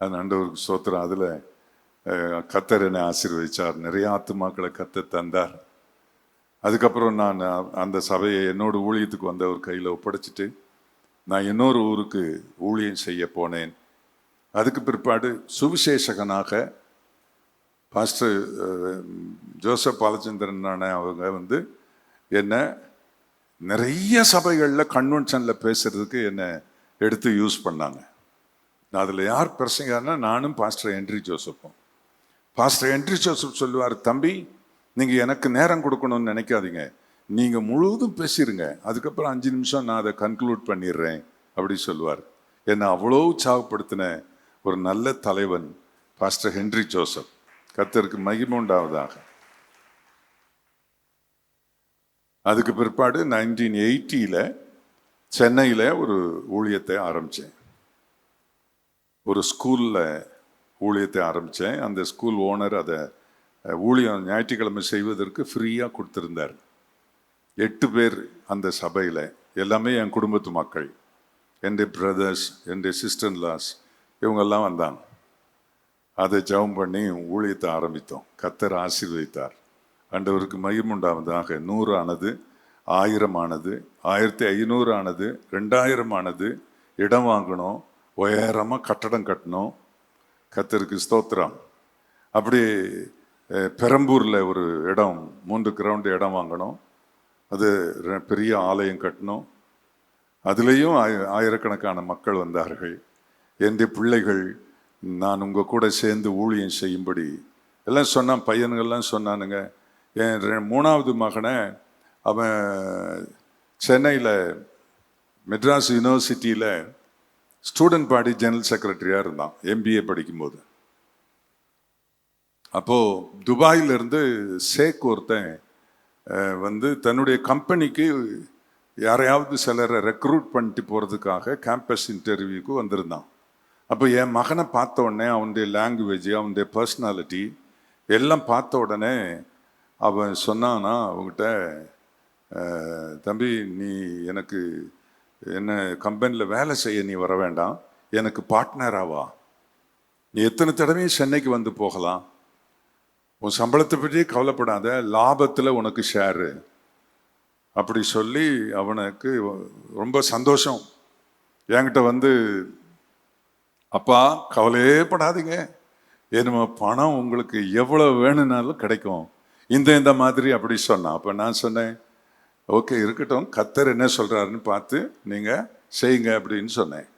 அது ஆண்டவருக்கு ஸ்தோத்திரம். அதில் கர்த்தர் என்னை ஆசீர்வதிச்சார். நிறைய ஆத்துமாக்களை கர்த்தர் தந்தார். அதுக்கப்புறம் நான் அந்த சபையை என்னோட ஊழியத்துக்கு வந்தவர் கையில் ஒப்படைச்சிட்டு நான் இன்னொரு ஊருக்கு ஊழியம் செய்ய போனேன். அதுக்கு பிற்பாடு சுவிசேஷகனாக பாஸ்டர் ஜோசப் பாலச்சந்திரன் அவங்க என்னை நிறைய சபைகளில் கன்வென்ஷனில் பேசுறதுக்கு என்னை எடுத்து யூஸ் பண்ணாங்க. அதில் யார் பிரசங்கன்னா நானும் பாஸ்டர் ஹென்றி ஜோசப்பும். பாஸ்டர் ஹென்றி ஜோசப் சொல்லுவார், தம்பி நீங்கள் எனக்கு நேரம் கொடுக்கணும்னு நினைக்காதீங்க, நீங்கள் முழுவதும் பேசிடுங்க, அதுக்கப்புறம் 5 நிமிஷம் நான் அதை கன்க்ளூட் பண்ணிடுறேன் அப்படி சொல்லுவார். என்னை அவ்வளோ உற்சாகப்படுத்தின ஒரு நல்ல தலைவன் பாஸ்டர் ஹென்றி ஜோசப். கர்த்தருக்கு மகிமை உண்டாவதாக. அதுக்கு பிற்பாடு 1980 சென்னையில் ஒரு ஊழியத்தை ஆரம்பித்தேன். ஒரு ஸ்கூலில் ஊழியத்தை ஆரம்பித்தேன். அந்த ஸ்கூல் ஓனர் அதை ஊழியம் ஞாயிற்றுக்கிழமை செய்வதற்கு ஃப்ரீயாக கொடுத்துருந்தார். 8 பேர் அந்த சபையில், எல்லாமே என் குடும்பத்து மக்கள், என்னுடைய பிரதர்ஸ், என்னுடைய சிஸ்டர்லாஸ், இவங்கெல்லாம் வந்தாங்க. அதை ஜெபம் பண்ணி ஊழியத்தை ஆரம்பித்தோம். கர்த்தர் ஆசீர்வதித்தார். ஆண்டவருக்கு மகிமை உண்டாவதாக. 100 ஆனது, 1000 ஆனது, 1500 ஆனது, 2000 ஆனது. இடம் வாங்கணும், உயரமாக கட்டடம் கட்டணும். கர்த்தருக்கு ஸ்தோத்திரம். அப்படி பெரம்பூரில் ஒரு இடம் 3 கிரவுண்டு இடம் வாங்கணும். அது பெரிய ஆலயம் கட்டணும். அதுலேயும் ஆயிரக்கணக்கான மக்கள் வந்தார்கள். என்னுடைய பிள்ளைகள் நான் உங்கள் கூட சேர்ந்து ஊழியம் செய்யும்படி எல்லாம் சொன்னான். பையன்கள்லாம் சொன்னானுங்க. என் 3வது மகனை அவன் சென்னையில் மெட்ராஸ் யூனிவர்சிட்டியில் ஸ்டூடெண்ட் பாடி ஜெனரல் செக்ரட்டரியாக இருந்தான் MBA படிக்கும்போது. அப்போது துபாயிலிருந்து ஷேக் ஒருத்தன் தன்னுடைய கம்பெனிக்கு யாரையாவது சிலரை ரெக்ரூட் பண்ணிட்டு போகிறதுக்காக கேம்பஸ் இன்டர்வியூக்கு வந்திருந்தான். அப்போ என் மகனை பார்த்த உடனே அவனுடைய லாங்குவேஜ், அவனுடைய பர்சனாலிட்டி எல்லாம் பார்த்த உடனே அவன் சொன்னான்னா அவங்ககிட்ட, தம்பி நீ எனக்கு என்ன கம்பெனியில் வேலை செய்ய நீ வர வேண்டாம், எனக்கு பார்ட்னராவா, நீ எத்தனை தடவையும் சென்னைக்கு வந்து போகலாம், உன் சம்பளத்தை பற்றி கவலைப்படாத, லாபத்தில் உனக்கு ஷேரு அப்படி சொல்லி அவனுக்கு ரொம்ப சந்தோஷம். என்கிட்ட அப்பா கவலையே படாதீங்க, என்னமோ பணம் உங்களுக்கு எவ்வளோ வேணும்னாலும் கிடைக்கும், இந்த மாதிரி அப்படி சொன்னான். அப்போ நான் சொன்னேன், ஓகே இருக்கட்டும், கர்த்தர் என்ன சொல்கிறாருன்னு பார்த்து நீங்கள் செய்யுங்க அப்படின்னு சொன்னேன்.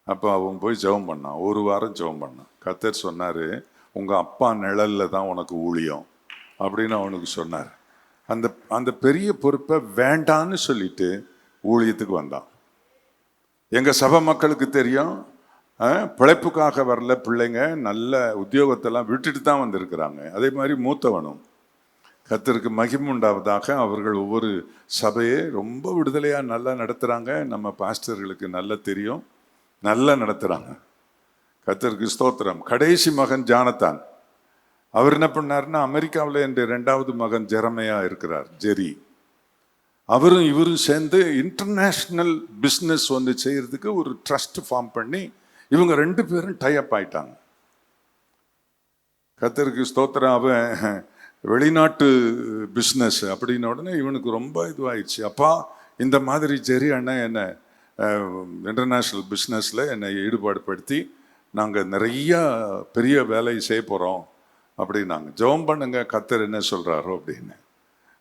அப்போ அவன் போய் ஜெபம் பண்ணான். 1 வாரம் ஜெபம் பண்ணான். கர்த்தர் சொன்னார், உங்கள் அப்பா நிழலில் தான் உனக்கு ஊழியம் அப்படின்னு அவனுக்கு சொன்னார். அந்த பெரிய பொறுப்பை வேண்டான்னு சொல்லிட்டு ஊழியத்துக்கு வந்தான். எங்கள் சபை மக்களுக்கு தெரியும், பிழைப்புக்காக வரல பிள்ளைங்க, நல்ல உத்தியோகத்தெல்லாம் விட்டுட்டு தான் வந்திருக்கிறாங்க. அதே மாதிரி மூத்தவனும். கர்த்தருக்கு மகிமை உண்டாவதாக. அவர்கள் ஒவ்வொரு சபையை ரொம்ப விடுதலையாக நல்லா நடத்துகிறாங்க. நம்ம பாஸ்டர்களுக்கு நல்லா தெரியும், நல்லா நடத்துகிறாங்க. கர்த்தருக்கு ஸ்தோத்திரம். கடைசி மகன் ஜானத்தான், அவர் என்ன பண்ணாருன்னா, அமெரிக்காவில் என் 2வது மகன் ஜெரமையா இருக்கிறார், ஜெரி. அவரும் இவரும் சேர்ந்து இன்டர்நேஷ்னல் பிஸ்னஸ் செய்யறதுக்கு ஒரு ட்ரஸ்ட் ஃபார்ம் பண்ணி இவங்க 2 பேரும் டைப் ஆயிட்டாங்க. கர்த்தருக்கு ஸ்தோத்திரம். அவன் வெளிநாட்டு பிஸ்னஸ் அப்படின்ன உடனே இவனுக்கு ரொம்ப இதுவாயிடுச்சு. அப்பா இந்த மாதிரி ஜெரி அண்ணன் என்னை இன்டர்நேஷ்னல் பிஸ்னஸில் என்னை ஈடுபாடு படுத்தி நாங்கள் நிறையா பெரிய வேலையை செய்ய போகிறோம் அப்படின்னாங்க. ஜெபம் பண்ணுங்க, கர்த்தர் என்ன சொல்கிறாரோ அப்படின்னு.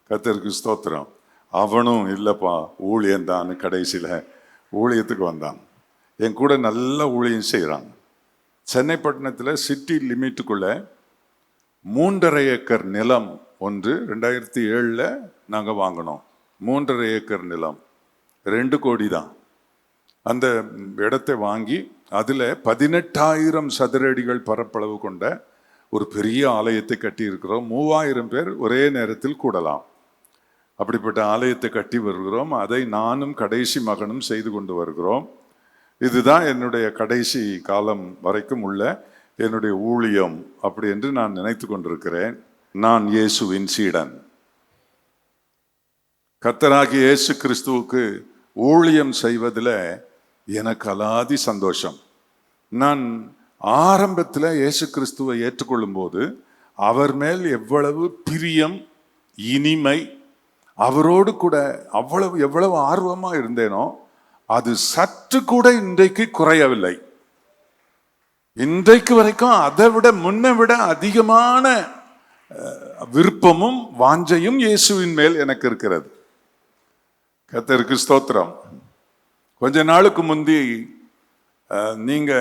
கர்த்தருக்கு ஸ்தோத்திரம். அவனும் இல்லைப்பா ஊழியந்தான்னு கடைசியில் ஊழியத்துக்கு வந்தான். என் கூட நல்ல ஊழியம் செய்கிறாங்க. சென்னை பட்டணத்தில் சிட்டி லிமிட்டுக்குள்ளே 3.5 ஏக்கர் நிலம் ஒன்று 2007 நாங்கள் வாங்கினோம். 3.5 ஏக்கர் நிலம் 2 கோடி தான். அந்த இடத்தை வாங்கி அதில் 18,000 சதுர அடிகள் பரப்பளவு கொண்ட ஒரு பெரிய ஆலயத்தை கட்டி இருக்கிறோம். 3000 பேர் ஒரே நேரத்தில் கூடலாம். அப்படிப்பட்ட ஆலயத்தை கட்டி வருகிறோம். அதை நானும் கடைசி மகனும் செய்து கொண்டு வருகிறோம். இதுதான் என்னுடைய கடைசி காலம் வரைக்கும் உள்ள என்னுடைய ஊழியம் அப்படி என்று நான் நினைத்து கொண்டிருக்கிறேன். நான் இயேசுவின் சீடன். கர்த்தராகிய இயேசு கிறிஸ்துவுக்கு ஊழியம் செய்வதில் எனக்கு அலாதி சந்தோஷம். நான் ஆரம்பத்தில் இயேசு கிறிஸ்துவை ஏற்றுக்கொள்ளும் போது அவர் மேல் எவ்வளவு பிரியம், இனிமை, அவரோடு கூட எவ்வளவு ஆர்வமா இருந்தேனோ அது சற்று கூட இன்றைக்கு குறையவில்லை. இன்றைக்கு வரைக்கும் அதை விட முன்ன விட அதிகமான விருப்பமும் வாஞ்சையும் இயேசுவின் மேல் எனக்கு இருக்கிறது. கர்த்தருக்கு ஸ்தோத்திரம். கொஞ்ச நாளுக்கு முந்தி நீங்க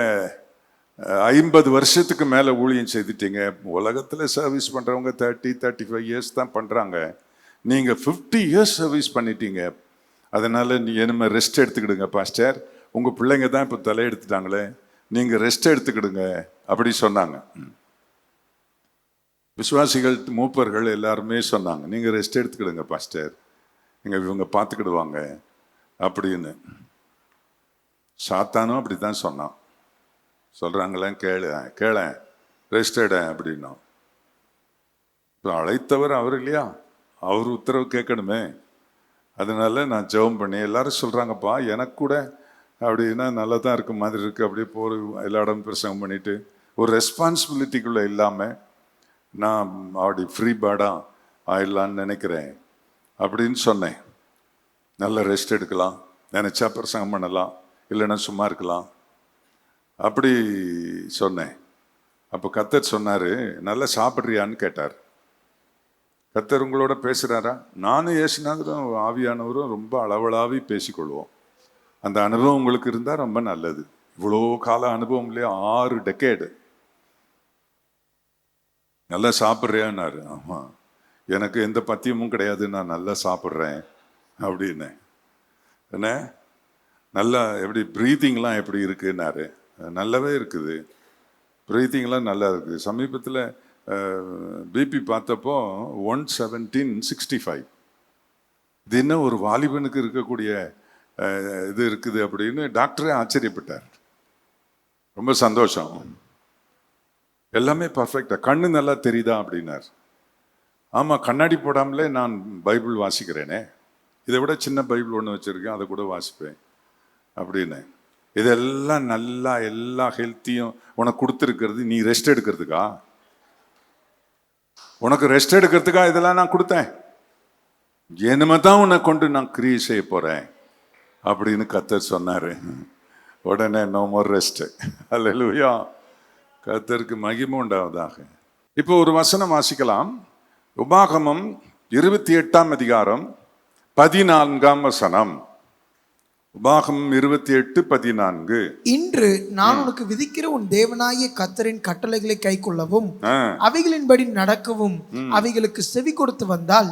50 வருஷத்துக்கு மேல ஊழியம் செய்துட்டீங்க. உலகத்துல சர்வீஸ் பண்றவங்க 30-35 இயர்ஸ் தான் பண்றாங்க. நீங்க 50 இயர்ஸ் சர்வீஸ் பண்ணிட்டீங்க. அதனால நீ என்ன ரெஸ்ட் எடுத்துக்கிடுங்க பாஸ்டர், உங்க பிள்ளைங்க தான் இப்போ தலையெடுத்துட்டாங்களே, நீங்க ரெஸ்ட் எடுத்துக்கிடுங்க அப்படி சொன்னாங்க. விசுவாசிகள் மூப்பர்கள் எல்லாருமே சொன்னாங்க, நீங்க ரெஸ்ட் எடுத்துக்கிடுங்க பாஸ்டர், இவங்க பார்த்துக்கிடுவாங்க அப்படின்னு. சாத்தானும் அப்படித்தான் சொன்னான். சொல்றாங்களே கேள ரெஸ்ட் எட அப்படின்னா. இப்போ அழைத்தவர் அவர் இல்லையா, அவர் உத்தரவு கேட்கணுமே. அதனால நான் ஜெபம் பண்ணி எல்லாரும் சொல்றாங்கப்பா எனக்கு கூட அப்படின்னா நல்லா தான் இருக்க மாதிரி இருக்கு, அப்படியே போகிற எல்லா இடமும் பிரசங்கம் பண்ணிட்டு ஒரு ரெஸ்பான்சிபிலிட்டிக்குள்ளே இல்லாமல் நான் அப்படி ஃப்ரீ பேர்டாக ஆயிடலான்னு நினைக்கிறேன் அப்படின்னு சொன்னேன். நல்ல ரெஸ்ட் எடுக்கலாம், நினச்சா பிரசங்கம் பண்ணலாம், இல்லைன்னா சும்மா இருக்கலாம் அப்படி சொன்னேன். அப்போ கர்த்தர் சொன்னார், நல்லா சாப்பிட்றியான்னு கேட்டார். கர்த்தர் உங்களோட பேசுகிறாரா? நானும் ஏசுநாதரும் ஆவியானவரும் ரொம்ப அளவளாவி பேசிக்கொள்வோம். அந்த அனுபவம் உங்களுக்கு இருந்தால் ரொம்ப நல்லது. இவ்வளோ கால அனுபவம் இல்லையா, 6 டெக்கேடு. நல்லா சாப்பிட்றியான்னாரு. ஆமாம், எனக்கு எந்த பத்தியமும் கிடையாது, நான் நல்லா சாப்பிட்றேன் அப்படின்னு. என்ன நல்லா எப்படி ப்ரீத்திங்லாம் எப்படி இருக்குன்னாரு. நல்லாவே இருக்குது, ப்ரீத்திங்லாம் நல்லா இருக்குது. சமீபத்தில் பிபி பார்த்தப்போ 117/65. இது என்ன ஒரு வாலிபனுக்கு இருக்கக்கூடிய இது இருக்குது அப்படின்னு டாக்டரே ஆச்சரியப்பட்டார். ரொம்ப சந்தோஷம். எல்லாமே பர்ஃபெக்டா, கண்ணு நல்லா தெரியுதா அப்படின்னார். ஆமாம், கண்ணாடி போடாமலே நான் பைபிள் வாசிக்கிறேனே, இதை விட சின்ன பைபிள் ஒன்று வச்சுருக்கேன், அதை கூட வாசிப்பேன் அப்படின்னு. இதெல்லாம் நல்லா எல்லா ஹெல்த்தியும் உனக்கு கொடுத்துருக்கிறது நீ ரெஸ்ட் எடுக்கிறதுக்கா? உனக்கு ரெஸ்ட் எடுக்கிறதுக்கா இதெல்லாம் நான் கொடுத்தேன்? என்னமே தான் உன்னை கொண்டு நான் கிரியை செய்ய போகிறேன் அப்படின்னு கர்த்தர் சொன்னார். உடனே நோ மோர் ரெஸ்ட். அல்லேலூயா, கர்த்தருக்கு மகிமை உண்டாவதாக. இப்போ ஒரு வசனம் வாசிக்கலாம். உபாகமம் 28ஆம் அதிகாரம் 14ஆம் வசனம். உபாகமம் 28:14. இன்று நான் உனக்கு விதிக்கிற உன் தேவனாகிய கர்த்தரின் கட்டளைகளை கைக்கொள்ளவும் அவைகளின்படி நடக்கவும் அவைகளுக்கு செவி கொடுத்து வந்தால்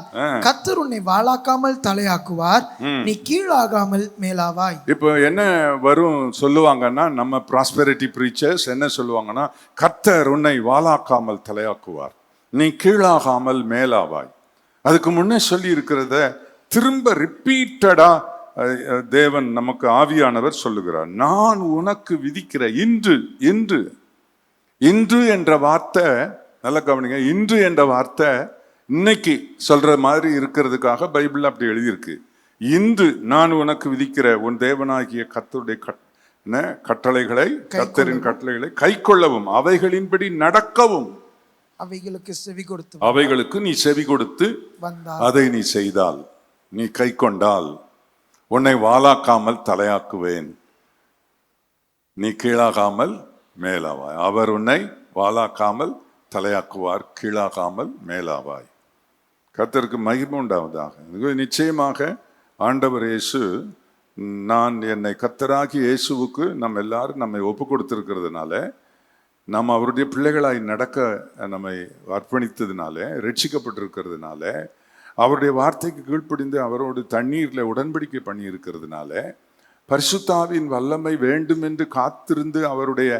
கர்த்தர் உன்னை வாளாக்காமல் தலையாக்குவார், நீ கீழாகாமல் மேலாவாய். இப்போ என்ன வரும் சொல்லுவாங்கன்னா, நம்ம ப்ராஸ்பெரிட்டி ப்ரீச்சர்ஸ் என்ன சொல்லுவாங்கன்னா, கர்த்தர் உன்னை வாளாக்காமல் தலையாக்குவார், நீ கீழாகாமல் மேலாவாய். அதுக்கு முன்னே சொல்லி இருக்கிறத திரும்ப ரிப்பீட்டடா தேவன் நமக்கு ஆவியானவர் சொல்லுகிறார். நான் உனக்கு விதிக்கிற இன்று. இன்று இன்று என்ற வார்த்தை நல்ல கவனிங்க. இன்று என்ற வார்த்தை இன்னைக்கு சொல்ற மாதிரி இருக்கிறதுக்காக பைபிள் அப்படி எழுதியிருக்கு. இன்று நான் உனக்கு விதிக்கிற உன் தேவனாகிய கர்த்தருடைய கட்டளைகளை, கர்த்தரின் கட்டளைகளை கைக்கொள்ளவும் அவைகளின்படி நடக்கவும் அவைகளுக்கு நீ செவி கொடுத்து அதை நீ செய்தால், நீ கை கொண்டால் உன்னை வாளாக்காமல் தலையாக்குவேன், நீ கீழாகாமல் மேலாவாய். அவர் உன்னை வாளாக்காமல் தலையாக்குவார், கீழாகாமல் மேலாவாய். கர்த்தருக்கு மகிமை உண்டாவதாக. நிச்சயமாக ஆண்டவர் இயேசு, நான் என்னை கர்த்தராகி இயேசுவுக்கு நம்ம எல்லாரும் நம்மை ஒப்பு கொடுத்திருக்கிறதுனால, நாம் அவருடைய பிள்ளைகளாய் நடக்க நம்மை அர்ப்பணித்ததுனால, ரட்சிக்கப்பட்டிருக்கிறதுனால, அவருடைய வார்த்தைக்கு கீழ்ப்படிந்து அவரோடு தண்ணீரில் உடன்படிக்கை பண்ணி இருக்கிறதுனால, பரிசுத்தாவின் வல்லமை வேண்டும் என்று காத்திருந்து அவருடைய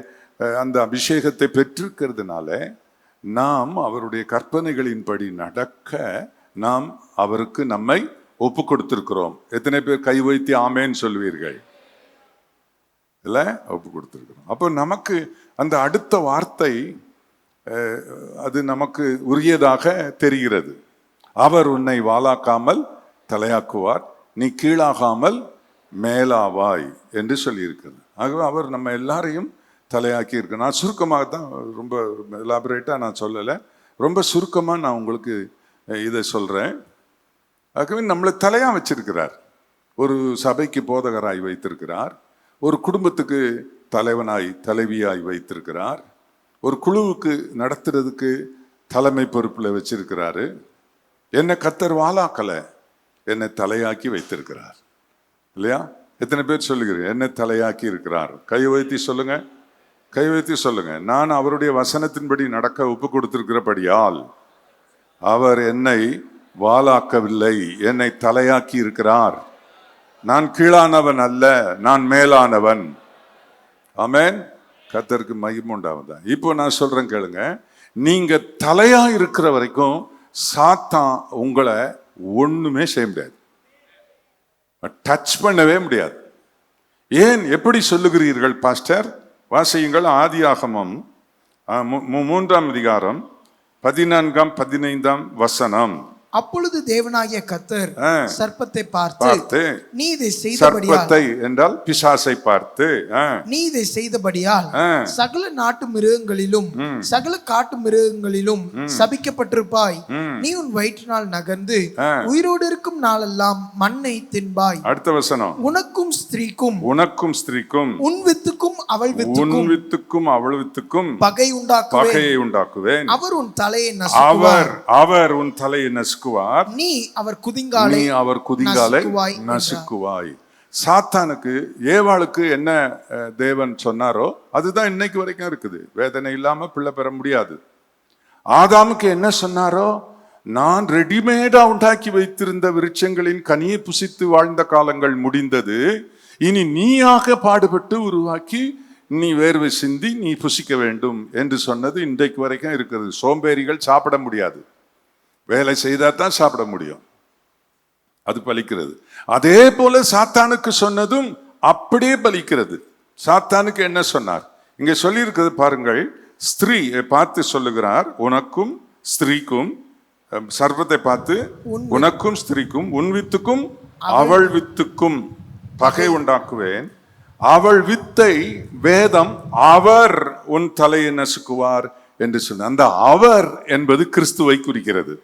அந்த அபிஷேகத்தை பெற்றிருக்கிறதுனால நாம் அவருடைய கற்பனைகளின்படி நடக்க நாம் அவருக்கு நம்மை ஒப்பு கொடுத்திருக்கிறோம். எத்தனை பேர் கை வைத்து ஆமேன்னு சொல்வீர்கள்? இல்ல, ஒப்பு கொடுத்திருக்கிறோம். அப்போ நமக்கு அந்த அடுத்த வார்த்தை அது நமக்கு உரியதாக தெரிகிறது. அவர் உன்னை வாலாக்காமல் தலையாக்குவார், நீ கீழாகாமல் மேலாவாய் என்று சொல்லியிருக்கிறது. ஆகவே அவர் நம்ம எல்லாரையும் தலையாக்கி இருக்கு. நான் சுருக்கமாக தான், ரொம்ப எலாபரேட்டாக நான் சொல்லலை, ரொம்ப சுருக்கமாக நான் உங்களுக்கு இதை சொல்கிறேன். ஆகவே நம்மளை தலையாக வச்சிருக்கிறார். ஒரு சபைக்கு போதகராய் வைத்திருக்கிறார், ஒரு குடும்பத்துக்கு தலைவனாய் தலைவியாய் வைத்திருக்கிறார், ஒரு குழுவுக்கு நடத்துறதுக்கு தலைமை பொறுப்பில் வச்சிருக்கிறாரு. என்னை கர்த்தர் வாலாக்கலை, என்னை தலையாக்கி வைத்திருக்கிறார். இல்லையா? எத்தனை பேர் சொல்லுகிறீங்க என்னை தலையாக்கி இருக்கிறார்? கை வைத்தி சொல்லுங்க, கை வைத்தி சொல்லுங்க. நான் அவருடைய வசனத்தின்படி நடக்க ஒப்பு கொடுத்திருக்கிறபடியால் அவர் என்னை வாலாக்கவில்லை, என்னை தலையாக்கி இருக்கிறார். நான் கீழானவன் அல்ல, நான் மேலானவன். ஆமென். கர்த்தருக்கு மகிமை உண்டாவதா. இப்போ நான் சொல்றேன் கேளுங்க. நீங்க தலையா இருக்கிற வரைக்கும் சாத்தான் உங்களை ஒண்ணுமே செய்ய முடியாது, டச் பண்ணவே முடியாது. ஏன், எப்படி சொல்லுகிறீர்கள் பாஸ்டர்? வாசியுங்கள். ஆதியாகமம் 3ஆம் அதிகாரம் 14, 15 வசனம். அப்பொழுது தேவனாகிய கர்த்தர் சர்ப்பத்தை பார்த்து, நீ இதை செய்தபடியால், சர்ப்பத்தை என்றால் பிசாசை பார்த்து, நீ இதை செய்தபடியால் சகல நாட்டு மிருகங்களிலும் சகல காட்டு மிருகங்களிலும் சபிக்கப்பட்டிருப்பாய். நீ உன் வயிற்றினால் நகர்ந்து உயிரோடு இருக்கும் நாளெல்லாம் மண்ணை தின்பாய். அடுத்த வசனம். உனக்கும் ஸ்திரீக்கும், உனக்கும் ஸ்திரீக்கும், உன் வித்துக்கும் அவள் வித்துக்கும், உன் வித்துக்கும் அவள் வித்துக்கும் பகை உண்டாக்குவேன். அவர் உன் தலையை நசுக்குவார், அவர் உன் தலையை நசுக்குவார், நீ அவர் குதிங்காலை நசுக்குவாய். சாத்தானுக்கு, ஏவாளுக்கு என்ன தேவன் சொன்னாரோ அதுதான் இன்னைக்கு வரைக்கும் இருக்குது. வேதனை இல்லாம பிள்ளை பெற முடியாது. ஆதாமுக்கு என்ன சொன்னாரோ, நான் ரெடிமேடா உண்டாக்கி வைத்திருந்த விருட்சங்களின் கனியை புசித்து வாழ்ந்த காலங்கள் முடிந்தது, இனி நீயாக பாடுபட்டு உருவாக்கி நீ வேர்வை சிந்தி நீ புசிக்க வேண்டும் என்று சொன்னது இன்றைக்கு வரைக்கும் இருக்கிறது. சோம்பேறிகள் சாப்பிட முடியாது, வேலை செய்தா தான் சாப்பிட முடியும், அது பலிக்கிறது. அதே போல சாத்தானுக்கு சொன்னதும் அப்படியே பலிக்கிறது. சாத்தானுக்கு என்ன சொன்னார் இங்க சொல்லி இருக்கிறது பாருங்கள். ஸ்திரீ பார்த்து சொல்லுகிறார், உனக்கும் ஸ்திரீக்கும், சர்ப்பத்தை பார்த்து உனக்கும் ஸ்திரீக்கும், உன் வித்துக்கும் அவள் வித்துக்கும் பகை உண்டாக்குவேன். அவள் வித்தை வேதம் அவர் உன் தலையை நசுக்குவார் என்று சொன்ன அந்த அவர் என்பது கிறிஸ்துவை குறிக்கிறது,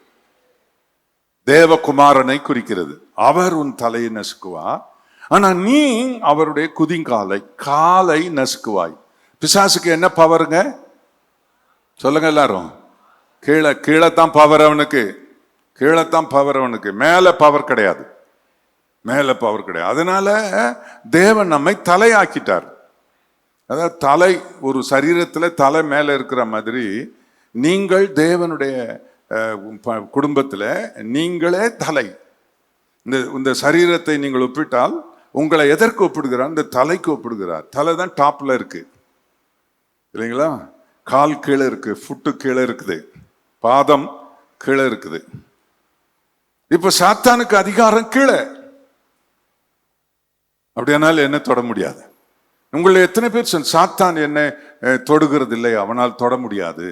தேவகுமாரனை குறிக்கிறது. அவர் உன் தலையை நசுக்குவார், ஆனா நீ அவருடைய காலை நசுக்குவாய். பிசாசுக்கு என்ன பவருங்க சொல்லுங்க எல்லாரும்? கீழே தான் பவர் அவனுக்கு, கீழே தான் பவர் அவனுக்கு, மேல பவர் கிடையாது, மேல பவர் கிடையாது. அதனால தேவன் நம்மை தலையாக்கிட்டார். அதாவது தலை, ஒரு சரீரத்தில் தலை மேலே இருக்கிற மாதிரி நீங்கள் தேவனுடைய குடும்பத்தில் நீங்களே தலை. இந்த சரீரத்தை நீங்கள் ஒப்பிட்டால் உங்களை எதற்கு ஒப்பிடுகிறார்? இந்த தலைக்கு ஒப்பிடுகிறார். தலை தான் டாப்ல இருக்கு இல்லைங்களா? கால் கீழே இருக்கு, ஃபுட்டு கீழே இருக்குது, பாதம் கீழே இருக்குது. இப்ப சாத்தானுக்கு அதிகாரம் கீழே. அப்படியானால் என்ன தொட முடியாது. உங்களை எத்தனை பேர் சாத்தான் என்னை தொடுகிறது இல்லை, அவனால் தொட முடியாது,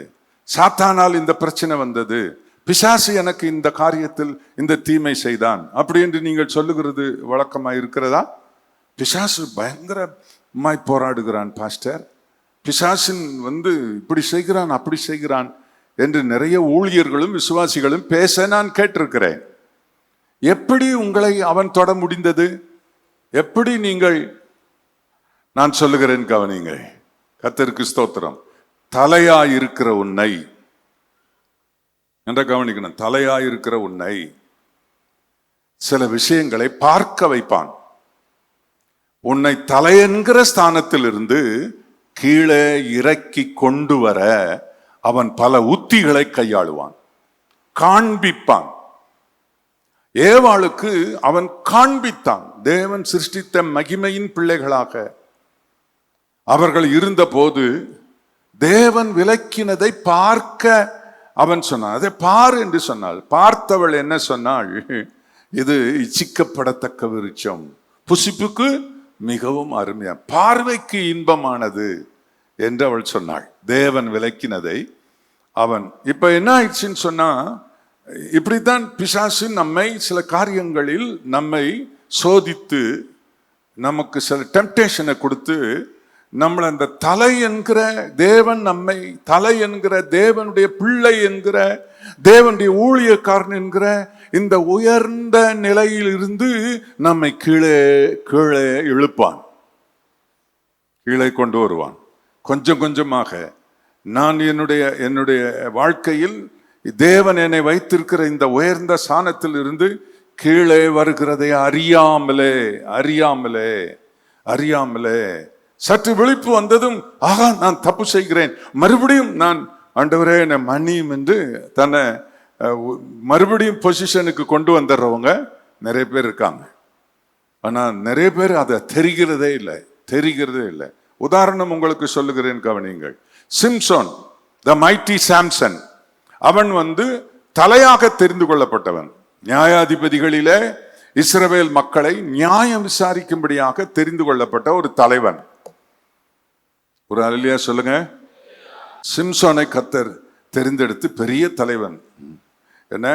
சாத்தானால் இந்த பிரச்சனை வந்தது, பிசாசு எனக்கு இந்த காரியத்தில் இந்த தீமை செய்தான் அப்படி என்று நீங்கள் சொல்லுகிறது வழக்கமாக இருக்கிறதா? பிசாசு பயங்கரமாய் போராடுகிறான் பாஸ்டர், பிசாசின் இப்படி செய்கிறான் அப்படி செய்கிறான் என்று நிறைய ஊழியர்களும் விசுவாசிகளும் பேச நான் கேட்டிருக்கிறேன். எப்படி உங்களை அவன் தொட முடிந்தது? எப்படி நீங்கள்? நான் சொல்லுகிறேன் கவனிங்கள். கர்த்தருக்கு ஸ்தோத்திரம். தலையாயிருக்கிற உன்னை என்ற கவனிக்கணும். தலையாயிருக்கிற உன்னை சில விஷயங்களை பார்க்க வைப்பான். உன்னை தலை என்கிற ஸ்தானத்தில் இருந்து கீழே இறக்கி கொண்டு வர அவன் பல உத்திகளை கையாளுவான், காண்பிப்பான். ஏவாளுக்கு அவன் காண்பித்தான். தேவன் சிருஷ்டித்த மகிமையின் பிள்ளைகளாக அவர்கள் இருந்த போது தேவன் விலக்கினதை பார்க்க அவன் சொன்னான். அதை பார் என்று சொன்னாள். பார்த்தவள் என்ன சொன்னாள்? இது இச்சிக்கப்படத்தக்க விருட்சம், புசிப்புக்கு மிகவும் அருமையா, பார்வைக்கு இன்பமானது என்று அவள் சொன்னாள். தேவன் விலக்கினதை அவன். இப்ப என்ன ஆயிடுச்சுன்னு சொன்னா, இப்படித்தான் பிசாசு நம்மை சில காரியங்களில் நம்மை சோதித்து நமக்கு சில டெம்டேஷனை கொடுத்து நம்மளை அந்த தலை என்கிற தேவன், நம்மை தலை என்கிற தேவனுடைய பிள்ளை என்கிற தேவனுடைய ஊழியக்காரன் என்கிற இந்த உயர்ந்த நிலையில் இருந்து நம்மை கீழே கீழே இழுப்பான், கீழே கொண்டு வருவான். கொஞ்சம் கொஞ்சமாக நான் என்னுடைய வாழ்க்கையில் தேவன் என்னை வைத்திருக்கிற இந்த உயர்ந்த சாணத்தில் இருந்து கீழே வருகிறதை அறியாமலே அறியாமலே அறியாமலே சற்று விழிப்பு வந்ததும், ஆகா நான் தப்பு செய்கிறேன், மறுபடியும் நான் ஆண்டவரே என்னை மன்னியும் என்று தன்னை மறுபடியும் பொசிஷனுக்கு கொண்டு வந்துடுறவங்க நிறைய பேர் இருக்காங்க. ஆனால் நிறைய பேர் அதை தெரிகிறதே இல்லை. உதாரணம் உங்களுக்கு சொல்லுகிறேன், கவனியுங்கள். சிம்சோன், த மைட்டி சாம்சன், அவன் தலையாக தெரிந்து கொள்ளப்பட்டவன். நியாயாதிபதிகளிலே இஸ்ரவேல் மக்களை நியாயம் விசாரிக்கும்படியாக தெரிந்து கொள்ளப்பட்ட ஒரு தலைவன். ஒரு அல்லேலூயா சொல்லுங்க. சிம்சோனை கர்த்தர் தெரிந்தெடுத்து பெரிய தலைவன். என்ன,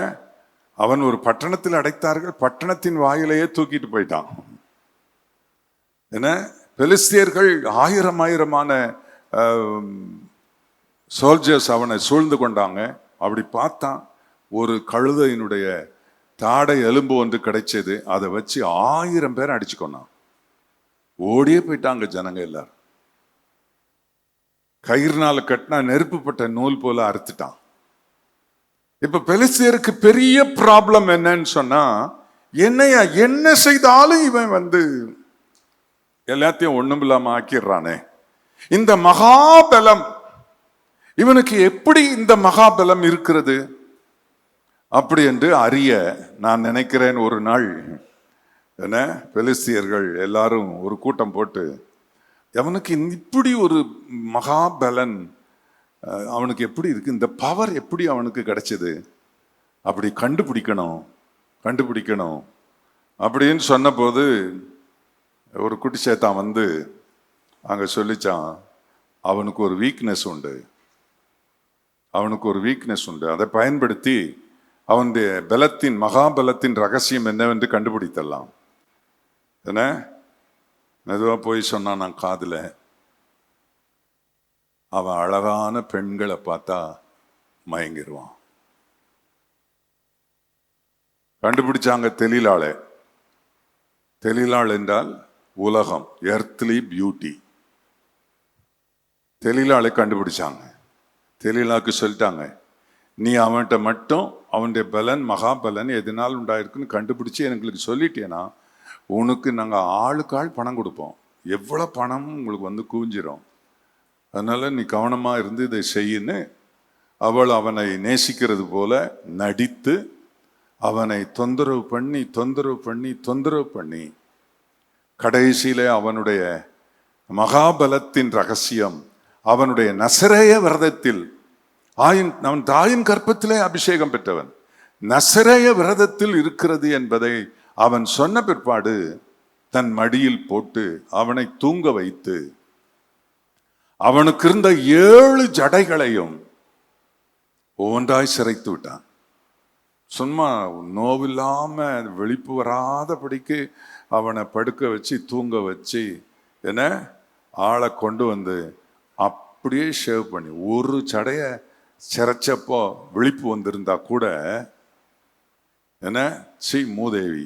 அவன் ஒரு பட்டணத்தில் அடைத்தார்கள், பட்டணத்தின் வாயிலையே தூக்கிட்டு போயிட்டான். என்ன, பெலிஸ்தியர்கள் ஆயிரமான சோல்ஜர்ஸ் அவனை சூழ்ந்து கொண்டாங்க. அப்படி பார்த்தான், ஒரு கழுதையினுடைய தாடை எலும்பு ஒன்று கிடைச்சது, அதை வச்சு 1000 பேர் அடிச்சு கொண்டான். ஓடியே போயிட்டாங்க ஜனங்க எல்லாரும். கயிறுனால கட்டினா நெருப்புப்பட்ட நூல் போல அறுத்துட்டான். இப்ப பெலிஸ்தியருக்கு பெரிய ப்ராப்ளம் என்னன்னு சொன்னா, என்ன செய்தாலும் இவன் எல்லாத்தையும் ஒண்ணுமில்லாம ஆக்கிடுறானே. இந்த மகாபலம் இவனுக்கு எப்படி இந்த மகாபலம் இருக்கிறது அப்படி என்று அறிய நான் நினைக்கிறேன். ஒரு நாள் என்ன, பெலிஸ்தியர்கள் எல்லாரும் ஒரு கூட்டம் போட்டு, அவனுக்கு இப்படி ஒரு மகாபலன் அவனுக்கு எப்படி இருக்கு, இந்த பவர் எப்படி அவனுக்கு கிடைச்சது, அப்படி கண்டுபிடிக்கணும் அப்படின்னு சொன்ன போது ஒரு குட்டி சேத்தான் அங்க சொல்லிச்சான், அவனுக்கு ஒரு வீக்னஸ் உண்டு, அதை பயன்படுத்தி அவனுடைய பலத்தின் மகாபலத்தின் ரகசியம் என்னவென்று கண்டுபிடித்தலாம். என்ன, மெதுவா போய் சொன்னான் நான் காதுல, அவன் அழகான பெண்களை பார்த்தா மயங்கிடுவான். கண்டுபிடிச்சாங்க தெளிலாள் என்றால் உலகம், எர்த்லி பியூட்டி. தெளிலாளை கண்டுபிடிச்சாங்க. தெளிலாக்கு சொல்லிட்டாங்க, நீ அவன்கிட்ட மட்டும் அவனுடைய பலன் மகாபலன் எதனால் உண்டாயிருக்குன்னு கண்டுபிடிச்சு எங்களுக்கு சொல்லிட்டேன்னா உனக்கு நாங்கள் ஆளுக்காள் பணம் கொடுப்போம். எவ்வளோ பணம் உங்களுக்கு குவிஞ்சிரும். அதனால நீ கவனமாக இருந்து இதை செய்யின்னு அவள் அவனை நேசிக்கிறது போல நடித்து அவனை தொந்தரவு பண்ணி கடைசியில அவனுடைய மகாபலத்தின் ரகசியம் அவனுடைய நசரேய விரதத்தில், அவன் தாயின் கற்பத்திலே அபிஷேகம் பெற்றவன், நசரேய விரதத்தில் இருக்கிறது என்பதை அவன் சொன்ன பிற்பாடு தன் மடியில் போட்டு அவனை தூங்க வைத்து அவனுக்கு இருந்த 7 ஜடைகளையும் ஒவ்வொன்றாய் சிரைத்து விட்டான். சும்மா நோவில்லாம வெளிப்பு வராதபடிக்கு அவனை படுக்க வச்சு தூங்க வச்சு என்ன ஆளை கொண்டு அப்படியே ஷேவ் பண்ணி, ஒரு ஜடைய சிரைச்சப்போ விழிப்பு வந்திருந்தா கூட என்ன, மூதேவி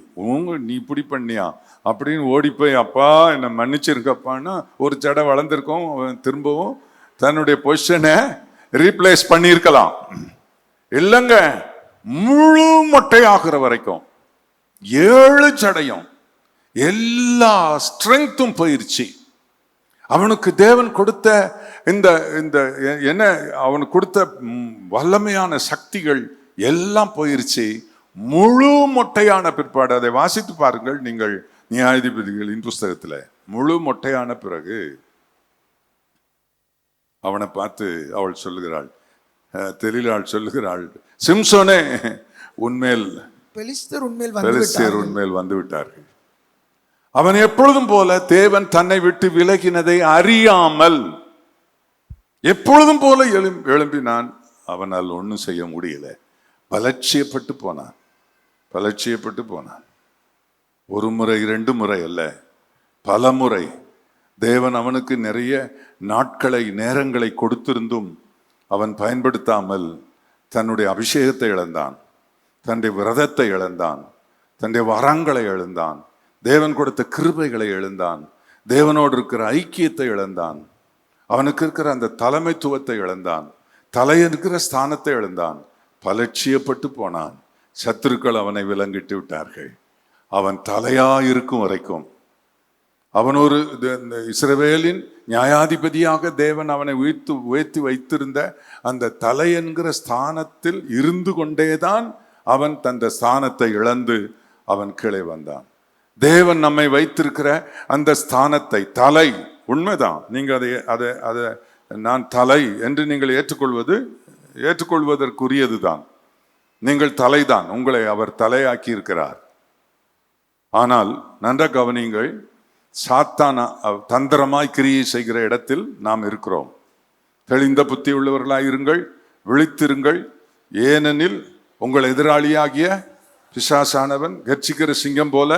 நீ இப்படி பண்ணியா அப்படின்னு ஓடி போய், அப்பா என்னை மன்னிச்சிருக்கப்பான்னா ஒரு ஜடை வளர்ந்துருக்கோம், திரும்பவும் தன்னுடைய பொசிஷனை ரீப்ளேஸ் பண்ணியிருக்கலாம். இல்லைங்க, முழு மொட்டையாகிற வரைக்கும் 7 ஜடையும் எல்லா ஸ்ட்ரெங்கும் போயிருச்சு. அவனுக்கு தேவன் கொடுத்த இந்த என்ன அவனுக்கு கொடுத்த வல்லமையான சக்திகள் எல்லாம் போயிருச்சு. முழு மொட்டையான பிற்பாடு, அதை வாசித்து பாருங்கள் நீங்கள் நியாயாதிபதிகளின் புஸ்தகத்துல. முழு மொட்டையான பிறகு அவனை பார்த்து அவள் சொல்லுகிறாள், தெளிலாள் சொல்லுகிறாள், சிம்சோனே உன்மேல் பெலிஸ்தர் உன்மேல் வந்து விட்டார்கள். அவன் எப்பொழுதும் போல தேவன் தன்னை விட்டு விலகினதை அறியாமல் எப்பொழுதும் போல எழும்பினான். அவனால் ஒன்றும் செய்ய முடியல. பலட்சியப்பட்டு போனான். ஒரு முறை 2 முறை அல்ல, பல முறை. தேவன் அவனுக்கு நிறைய நாட்களை நேரங்களை கொடுத்திருந்தும் அவன் பயன்படுத்தாமல் தன்னுடைய அபிஷேகத்தை இழந்தான், தன்னுடைய விரதத்தை இழந்தான், தன்னுடைய வரங்களை இழந்தான், தேவன் கொடுத்த கிருபைகளை இழந்தான், தேவனோடு இருக்கிற ஐக்கியத்தை இழந்தான், அவனுக்கு இருக்கிற அந்த தலைமைத்துவத்தை இழந்தான், தலை இருக்கிற ஸ்தானத்தை இழந்தான். பலட்சியப்பட்டு போனான். சத்துருக்கள் அவனை விலங்கிட்டு விட்டார்கள். அவன் தலையா இருக்கும் வரைக்கும், அவன் ஒரு இஸ்ரவேலின் நியாயாதிபதியாக தேவன் அவனை உயர்த்தி வைத்திருந்த அந்த தலை என்கிற ஸ்தானத்தில் இருந்து கொண்டேதான் அவன் தந்த ஸ்தானத்தை இழந்து அவன் கீழே வந்தான். தேவன் நம்மை வைத்திருக்கிற அந்த ஸ்தானத்தை, தலை உண்மைதான். நீங்க அதை நான் தலை என்று நீங்கள் ஏற்றுக்கொள்வதற்குரியதுதான். நீங்கள் தலைதான், உங்களை அவர் தலையாக்கி இருக்கிறார். ஆனால் நன்றாக கவனியுங்கள், சாத்தான தந்திரமாய் கிரியை செய்கிற இடத்தில் நாம் இருக்கிறோம். தெளிந்த புத்தி உள்ளவர்களாய் இருங்கள், விழித்திருங்கள். ஏனெனில் உங்கள் எதிராளியாகிய பிசாசானவன் கர்ச்சிக்கிற சிங்கம் போல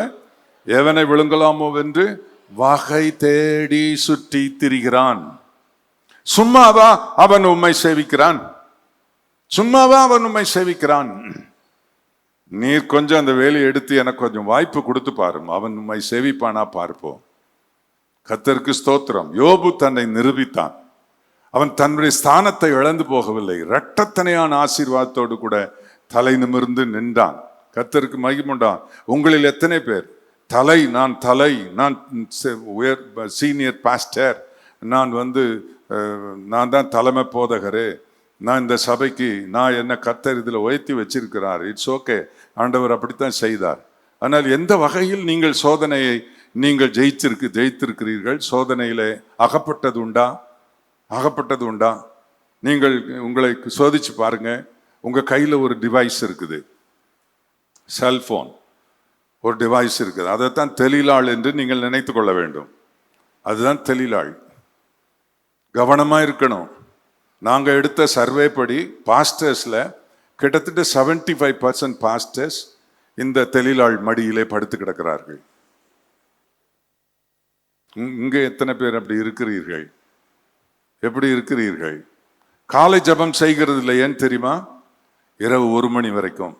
எவனை விழுங்கலாமோ என்று வகை தேடி சுற்றி திரிகிறான். சும்மாவா அவன் உம்மை சேவிக்கிறான்? நீர் கொஞ்சம் அந்த வேலையை எடுத்து எனக்கு கொஞ்சம் வாய்ப்பு கொடுத்து பாரும், அவன் உம்மை சேவிப்பானா பார்ப்போம். கர்த்தருக்கு ஸ்தோத்திரம். யோபு தன்னை நிரூபித்தான். அவன் தன்னுடைய ஸ்தானத்தை இழந்து போகவில்லை. இரட்டத்தனையான ஆசீர்வாதத்தோடு கூட தலை நிமிர்ந்து நின்றான். கர்த்தருக்கு மகிமுண்டான். உங்களில் எத்தனை பேர் நான் சீனியர் பாஸ்டர், நான் தான் தலைமை போதகரு, நான் இந்த சபைக்கு என்ன கர்த்தர் இதில் உயர்த்தி வச்சிருக்கிறார், இட்ஸ் ஓகே, ஆண்டவர் அப்படித்தான் செய்தார். ஆனால் எந்த வகையில் நீங்கள் சோதனையை நீங்கள் ஜெயித்திருக்கிறீர்கள்? சோதனையிலே அகப்பட்டது உண்டா? நீங்கள் உங்களை சோதிச்சு பாருங்க. உங்க கையில ஒரு டிவைஸ் இருக்குது, செல்போன் ஒரு டிவைஸ் இருக்குது. அதைத்தான் தெளிலாள் என்று நீங்கள் நினைத்து கொள்ள வேண்டும். அதுதான் தெளிலாள். கவனமா இருக்கணும். நாங்க எடுத்த சர்வே படி பாஸ்டர்ஸ்ல கிட்டத்தட்ட 75% பாஸ்டர்ஸ் இந்த தெளிலாள் மடியிலே படுத்து கிடக்கிறார்கள். இங்க எத்தனை பேர் அப்படி இருக்கிறீர்கள்? எப்படி இருக்கிறீர்கள்? காலை ஜபம் செய்கிறது இல்லை. ஏன் தெரியுமா? இரவு 1 மணி வரைக்கும்,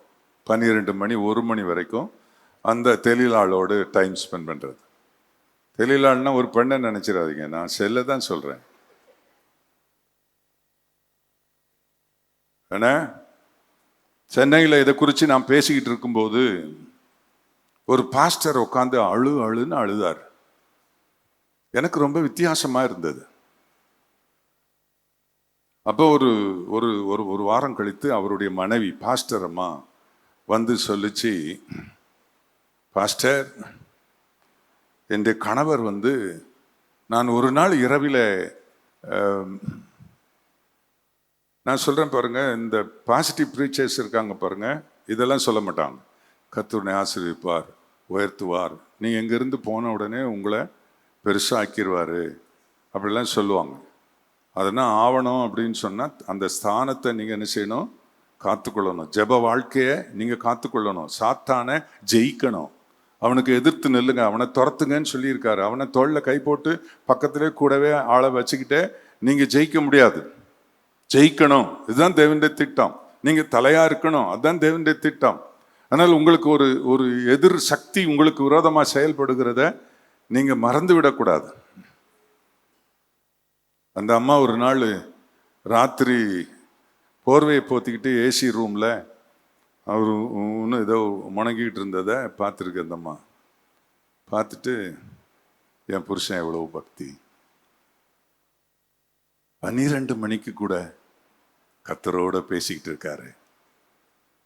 12 மணி 1 மணி வரைக்கும் அந்த தெளிலாளோடு டைம் ஸ்பெண்ட் பண்றது. தெளிலாள்னா ஒரு பெண்ணை நினைச்சிடாதீங்க, நான் செல்ல தான் சொல்றேன். ஏன்னா சென்னையில் இதை குறித்து நான் பேசிக்கிட்டு இருக்கும்போது ஒரு பாஸ்டர் உட்காந்து அழுன்னு அழுதார். எனக்கு ரொம்ப வித்தியாசமா இருந்தது. அப்போ ஒரு ஒரு ஒரு வாரம் கழித்து அவருடைய மனைவி பாஸ்டர் அம்மா வந்து சொல்லிச்சு, பாஸ்டர், என் கணவர் நான் ஒரு நாள் இரவில், நான் சொல்றேன் பாருங்க, இந்த பாசிட்டிவ் ப்ரீச்சர்ஸ் இருக்காங்க பாருங்க, இதெல்லாம் சொல்ல மாட்டாங்க. கர்த்தர் ஆசீர்வதிப்பார், உயர்த்துவார், நீ எங்கிருந்து போன உடனே உங்களை பெருசாக ஆக்கிடுவார் அப்படிலாம் சொல்லுவாங்க. அதெல்லாம் ஆவணம் அப்படின்னு சொன்னால் அந்த ஸ்தானத்தை நீங்கள் என்ன செய்யணும்? காத்துக்கொள்ளணும். ஜெப வாழ்க்கையை நீங்கள் காத்துக்கொள்ளணும். சாத்தானை ஜெயிக்கணும். அவனுக்கு எதிர்த்து நில்லுங்க, அவனை துரத்துங்கன்னு சொல்லியிருக்காரு. அவனை தோளில் கை போட்டு பக்கத்திலே கூடவே ஆளை வச்சுக்கிட்டே நீங்கள் ஜெயிக்க முடியாது. ஜெயிக்கணும், இதுதான் தேவனுடைய திட்டம். நீங்கள் தலையா இருக்கணும், அதுதான் தேவனுடைய திட்டம். ஆனால் உங்களுக்கு ஒரு எதிர் சக்தி உங்களுக்கு விரோதமாக செயல்படுகிறத நீங்க மறந்து விடக்கூடாது. அந்த அம்மா ஒரு நாள் ராத்திரி போர்வையை போத்திக்கிட்டு ஏசி ரூம்ல அவர் இன்னும் ஏதோ முணங்கிக்கிட்டு இருந்ததை பார்த்துருக்கு. அந்த அம்மா பார்த்துட்டு, என் புருஷன் எவ்வளவு பக்தி, 12 மணிக்கு கூட கர்த்தரோட பேசிக்கிட்டு இருக்காரு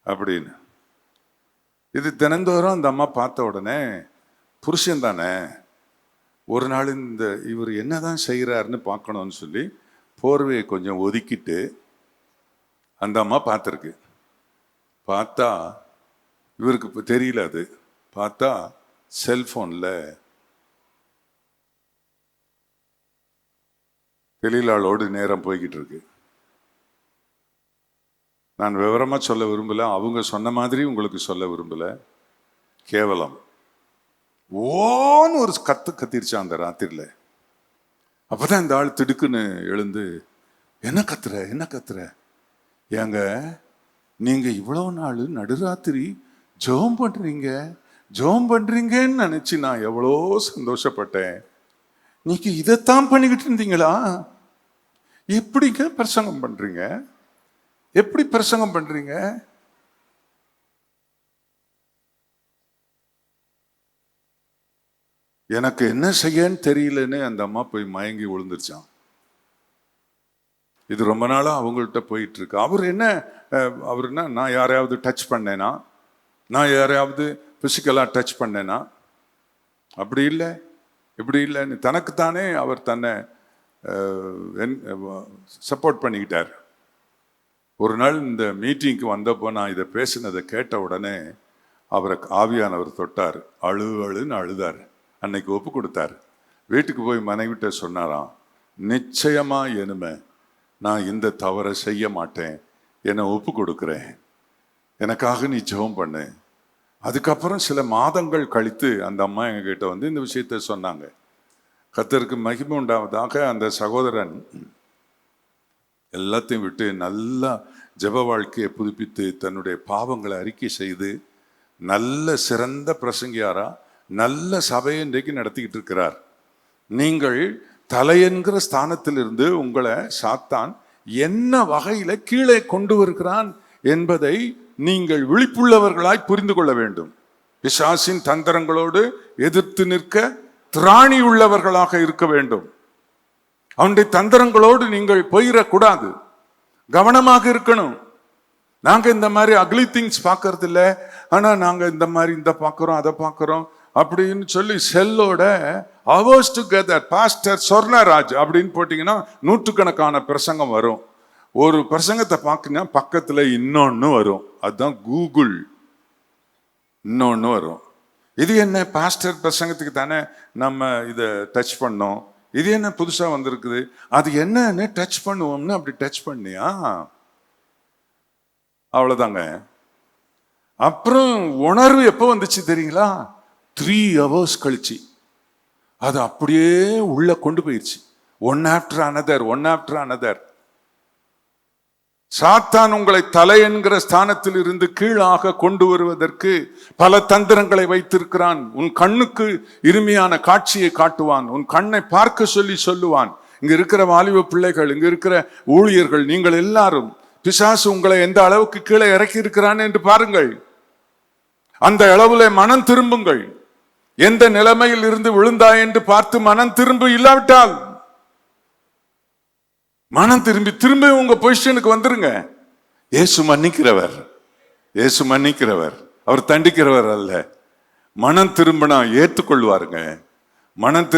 அப்படின்னு. இது தினந்தோறும் அந்த அம்மா பார்த்த உடனே, புருஷன் தானே, ஒரு நாள் இந்த இவர் என்னதான் செய்கிறாருன்னு பார்க்கணும்னு சொல்லி போர்வையை கொஞ்சம் ஒதுக்கிட்டு அந்த அம்மா பார்த்துருக்கு. பார்த்தா இவருக்கு இப்போ தெரியல, அது பார்த்தா செல்போன்ல வெளியிலாளோடு நேரம் போய்கிட்டு இருக்கு. நான் விவரமா சொல்ல விரும்பல, அவங்க சொன்ன மாதிரி உங்களுக்கு சொல்ல விரும்பல. கேவலம் ஓன்னு ஒரு கத்திருச்சான் அந்த ராத்திரில. அப்பதான் இந்த ஆள் திடுக்குன்னு எழுந்து, என்ன கத்துற, ஏங்க நீங்க இவ்வளவு நாள் நடுராத்திரி ஜெபம் பண்றீங்கன்னு நினைச்சு நான் எவ்வளோ சந்தோஷப்பட்டேன். நீங்க இதைத்தான் பண்ணிக்கிட்டு இருந்தீங்களா? எப்படிங்க பிரசங்கம் பண்றீங்க? எப்படி பிரசங்கம் பண்றீங்க? எனக்கு என்ன செய்யன்னு தெரியலன்னு அந்த அம்மா போய் மயங்கி விழுந்துருச்சான். இது ரொம்ப நாளா அவங்கள்ட்ட போயிட்டு இருக்கு. அவர் என்ன, நான் யாரையாவது டச் பண்ணேனா, நான் யாரையாவது பிசிக்கலா டச் பண்ணேனா? அப்படி இல்லை, இப்படி இல்லைன்னு தனக்குத்தானே அவர் தன்னை சப்போர்ட் பண்ணிக்கிட்டார். ஒரு நாள் இந்த மீட்டிங்க்கு வந்தப்போ நான் இதை பேசினதை கேட்ட உடனே அவரை ஆவியானவர் தொட்டார். அழுன்னு அழுதார். அன்னைக்கு ஒப்பு கொடுத்தார். வீட்டுக்கு போய் மனைவிட்ட சொன்னாராம், நிச்சயமா இனிமே நான் இந்த தவறை செய்ய மாட்டேன், என்னை ஒப்பு கொடுக்குறேன், எனக்காக நீ ஜெபம் பண்ணு. அதுக்கப்புறம் சில மாதங்கள் கழித்து அந்த அம்மா எங்ககிட்ட வந்து இந்த விஷயத்த சொன்னாங்க. கர்த்தருக்கு மகிமை உண்டாவதாக அந்த சகோதரன் எல்லாத்தையும் விட்டு நல்லா ஜெப வாழ்க்கையை புதுப்பித்து தன்னுடைய பாவங்களை அறிக்கை செய்து நல்ல சிறந்த பிரசங்கியாரா நல்ல சபையை இன்றைக்கு நடத்திக்கிட்டு இருக்கிறார். நீங்கள் தலையென்கிற ஸ்தானத்திலிருந்து உங்களை சாத்தான் என்ன வகையில கீழே கொண்டு வருகிறான் என்பதை நீங்கள் விழிப்புள்ளவர்களாய் புரிந்து கொள்ள வேண்டும். பிசாசின் தந்திரங்களோடு எதிர்த்து நிற்க திராணி உள்ளவர்களாக இருக்க வேண்டும். அவனுடைய தந்திரங்களோடு நீங்கள் போயிடக்கூடாது, கவனமாக இருக்கணும். நாங்க இந்த மாதிரி அக்லி திங்ஸ் பார்க்கறது இல்லை, ஆனா நாங்க இந்த மாதிரி இந்த பார்க்கிறோம் அதை பார்க்கிறோம் அப்படின்னு சொல்லி செல்லோட அவர்ஸ் டுகெதர் பாஸ்டர் சொர்ணராஜ் அப்படின்னு போட்டீங்கன்னா நூற்றுக்கணக்கான பிரசங்கம் வரும். ஒரு பிரசங்கத்தை பார்க்கணும், பக்கத்துல இன்னொன்னு வரும், அதுதான் கூகுள். இன்னொன்னு வரும். இது என்ன பாஸ்டர் பிரசங்கத்துக்கு தானே நம்ம இதை டச் பண்ணோம், இது என்ன புதுசா வந்திருக்குது, அது என்னன்னு டச் பண்ணுவோம்னு அப்படி டச் பண்ணியா, அவ்வளவுதாங்க. அப்புறம் உணர்வு எப்போ வந்துச்சு தெரியுங்களா? 3 hours கழிச்சு அது அப்படியே உள்ள கொண்டு போயிடுச்சு. One after another. சாத்தான் உங்களை தலை என்கிற ஸ்தானத்தில் இருந்து கீழாக கொண்டு வருவதற்கு பல தந்திரங்களை வைத்திருக்கிறான். உன் கண்ணுக்கு இனிமையான காட்சியை காட்டுவான், உன் கண்ணை பார்க்க சொல்லி சொல்லுவான். இங்க இருக்கிற வாலிப பிள்ளைகள், இங்க இருக்கிற ஊழியர்கள், நீங்கள் எல்லாரும் பிசாசு உங்களை எந்த அளவுக்கு கீழே இறக்கி இருக்கிறான் என்று பாருங்கள். அந்த அளவுல மனம் திரும்புங்கள். எந்த நிலைமையில் இருந்து விழுந்தாய் என்று பார்த்து மனம் திரும்ப, இல்லாவிட்டால் மனம் திரும்பி உங்க பொசிஷனுக்கு வந்துருங்க. இயேசு மன்னிக்கிறவர், அவர் தண்டிக்கிறவர் அல்ல. மனம் திரும்பினா ஏற்றுக்கொள்வாருங்க. மனம்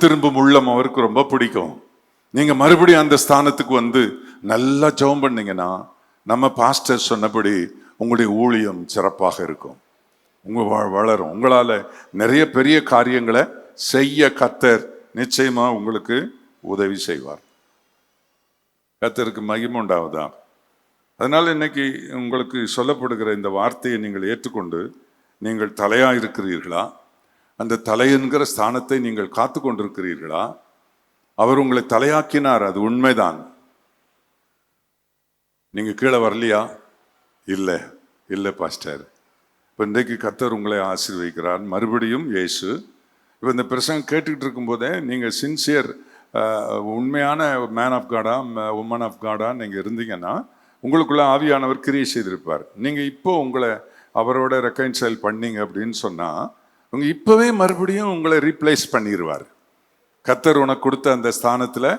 திரும்பும் உள்ளம் அவருக்கு ரொம்ப பிடிக்கும். நீங்க மறுபடியும் அந்த ஸ்தானத்துக்கு வந்து நல்லா ஜெபம் பண்ணீங்கன்னா நம்ம பாஸ்டர் சொன்னபடி உங்களுடைய ஊழியம் சிறப்பாக இருக்கும், வளரும். உங்களால நிறைய பெரிய காரியங்களை செய்ய கர்த்தர் நிச்சயமா உங்களுக்கு உதவி செய்வார். கர்த்தருக்கு மகிமை உண்டாவதா. அதனால இன்னைக்கு உங்களுக்கு சொல்லப்படுகிற இந்த வார்த்தையை நீங்கள் ஏற்றுக்கொண்டு நீங்கள் தலையா இருக்கிறீர்களா? அந்த தலை என்கிற ஸ்தானத்தை நீங்கள் காத்து கொண்டிருக்கிறீர்களா? அவர் உங்களை தலையாக்கினார், அது உண்மைதான். நீங்க கீழே வரலையா? இல்லை பாஸ்டர். இப்போ இன்றைக்கு கர்த்தர் உங்களை ஆசீர்வதிக்கிறார். மறுபடியும் இயேசு இப்போ இந்த பிரசங்கம் கேட்டுக்கிட்டு இருக்கும்போதே நீங்கள் சின்சியர் உண்மையான மேன் ஆஃப் காடா உமன் ஆஃப் காடா நீங்கள் இருந்தீங்கன்னா உங்களுக்குள்ள ஆவியானவர் கிரியை செய்திருப்பார். நீங்கள் இப்போ உங்களை அவரோட ரெக்கன்சைல் பண்ணீங்க அப்படின்னு சொன்னால் உங்க இப்போவே மறுபடியும் உங்களை ரீப்ளேஸ் பண்ணிடுவார். கர்த்தர் உனக்கு கொடுத்த அந்த ஸ்தானத்தில்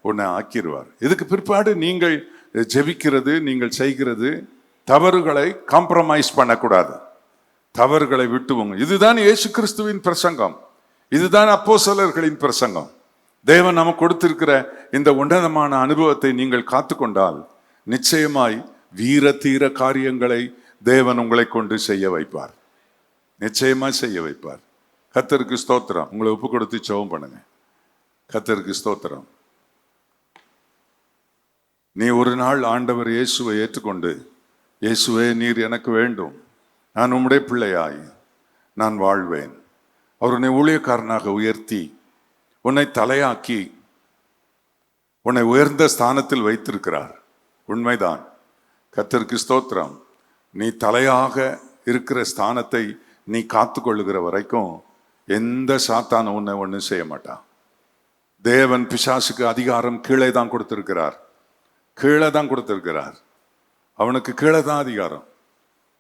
உன்னை ஆக்கிடுவார். இதுக்கு பிற்பாடு நீங்கள் ஜெபிக்கிறது, நீங்கள் செய்கிறது தவறுகளை காம்ப்ரமைஸ் பண்ணக்கூடாது, தவறுகளை விட்டுவோங்க. இதுதான் இயேசு கிறிஸ்துவின் பிரசங்கம், இதுதான் அப்போஸ்தலர்களின் பிரசங்கம். தேவன் நமக்கு கொடுத்திருக்கிற இந்த உன்னதமான அனுபவத்தை நீங்கள் காத்துக்கொண்டால் நிச்சயமாய் வீர தீர காரியங்களை தேவன் உங்களை கொண்டு செய்ய வைப்பார், நிச்சயமா செய்ய வைப்பார். கர்த்தருக்கு ஸ்தோத்திரம். உங்களை ஒப்பு கொடுத்து ஜெபம் பண்ணுங்க. கர்த்தருக்கு ஸ்தோத்திரம். நீ ஒரு நாள் ஆண்டவர் இயேசுவை ஏற்றுக்கொண்டு, இயேசுவே நீர் எனக்கு வேண்டும், நான் உம்முடைய பிள்ளையாய் நான் வாழ்வேன். அவர் உன்னை ஊழியக்காரனாக உயர்த்தி உன்னை தலையாக்கி உன்னை உயர்ந்த ஸ்தானத்தில் வைத்திருக்கிறார். உண்மைதான். கர்த்தருக்கு ஸ்தோத்திரம். நீ தலையாக இருக்கிற ஸ்தானத்தை நீ காத்து கொள்ளுகிற வரைக்கும் எந்த சாத்தானும் உன்னை ஒன்றும் செய்ய மாட்டான். தேவன் பிசாசுக்கு அதிகாரம் கீழே தான் கொடுத்திருக்கிறார், கீழே தான் கொடுத்திருக்கிறார். அவனுக்கு கீழே தான் அதிகாரம்,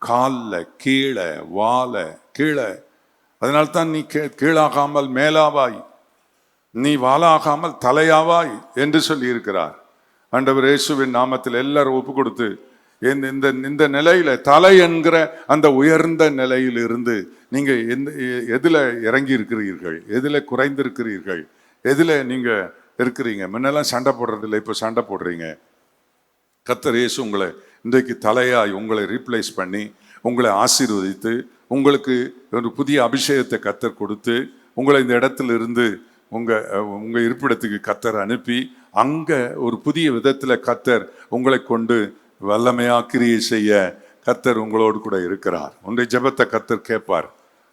காலில் கீழே, வாழை கீழே. அதனால்தான் நீ கீழாகாமல் மேலாவாய், நீ வாளாகாமல் தலையாவாய் என்று சொல்லி இருக்கிறார். ஆண்டவர் இயேசுவின் நாமத்தில் எல்லாரும் ஒப்பு கொடுத்து இந்த நிலையில, தலை என்கிற அந்த உயர்ந்த நிலையில் இருந்து நீங்க எதுல இறங்கி இருக்கிறீர்கள், எதுல குறைந்திருக்கிறீர்கள், எதுல நீங்க இருக்கிறீங்க? முன்னெல்லாம் சண்டை போடுறது இல்லை, இப்போ சண்டை போடுறீங்க. கர்த்தர் இயேசு உங்களை இன்றைக்கு தலையாய் உங்களை ரீப்ளேஸ் பண்ணி உங்களை ஆசீர்வதித்து உங்களுக்கு ஒரு புதிய அபிஷேகத்தை கர்த்தர் கொடுத்து உங்களை இந்த இடத்துல இருந்து உங்க இருப்பிடத்துக்கு கர்த்தர் அனுப்பி அங்க ஒரு புதிய விதத்துல கர்த்தர் உங்களை கொண்டு வல்லமையா கிரியை செய்ய கர்த்தர் உங்களோடு கூட இருக்கிறார். உங்களுடைய ஜெபத்தை கர்த்தர் கேட்பார்,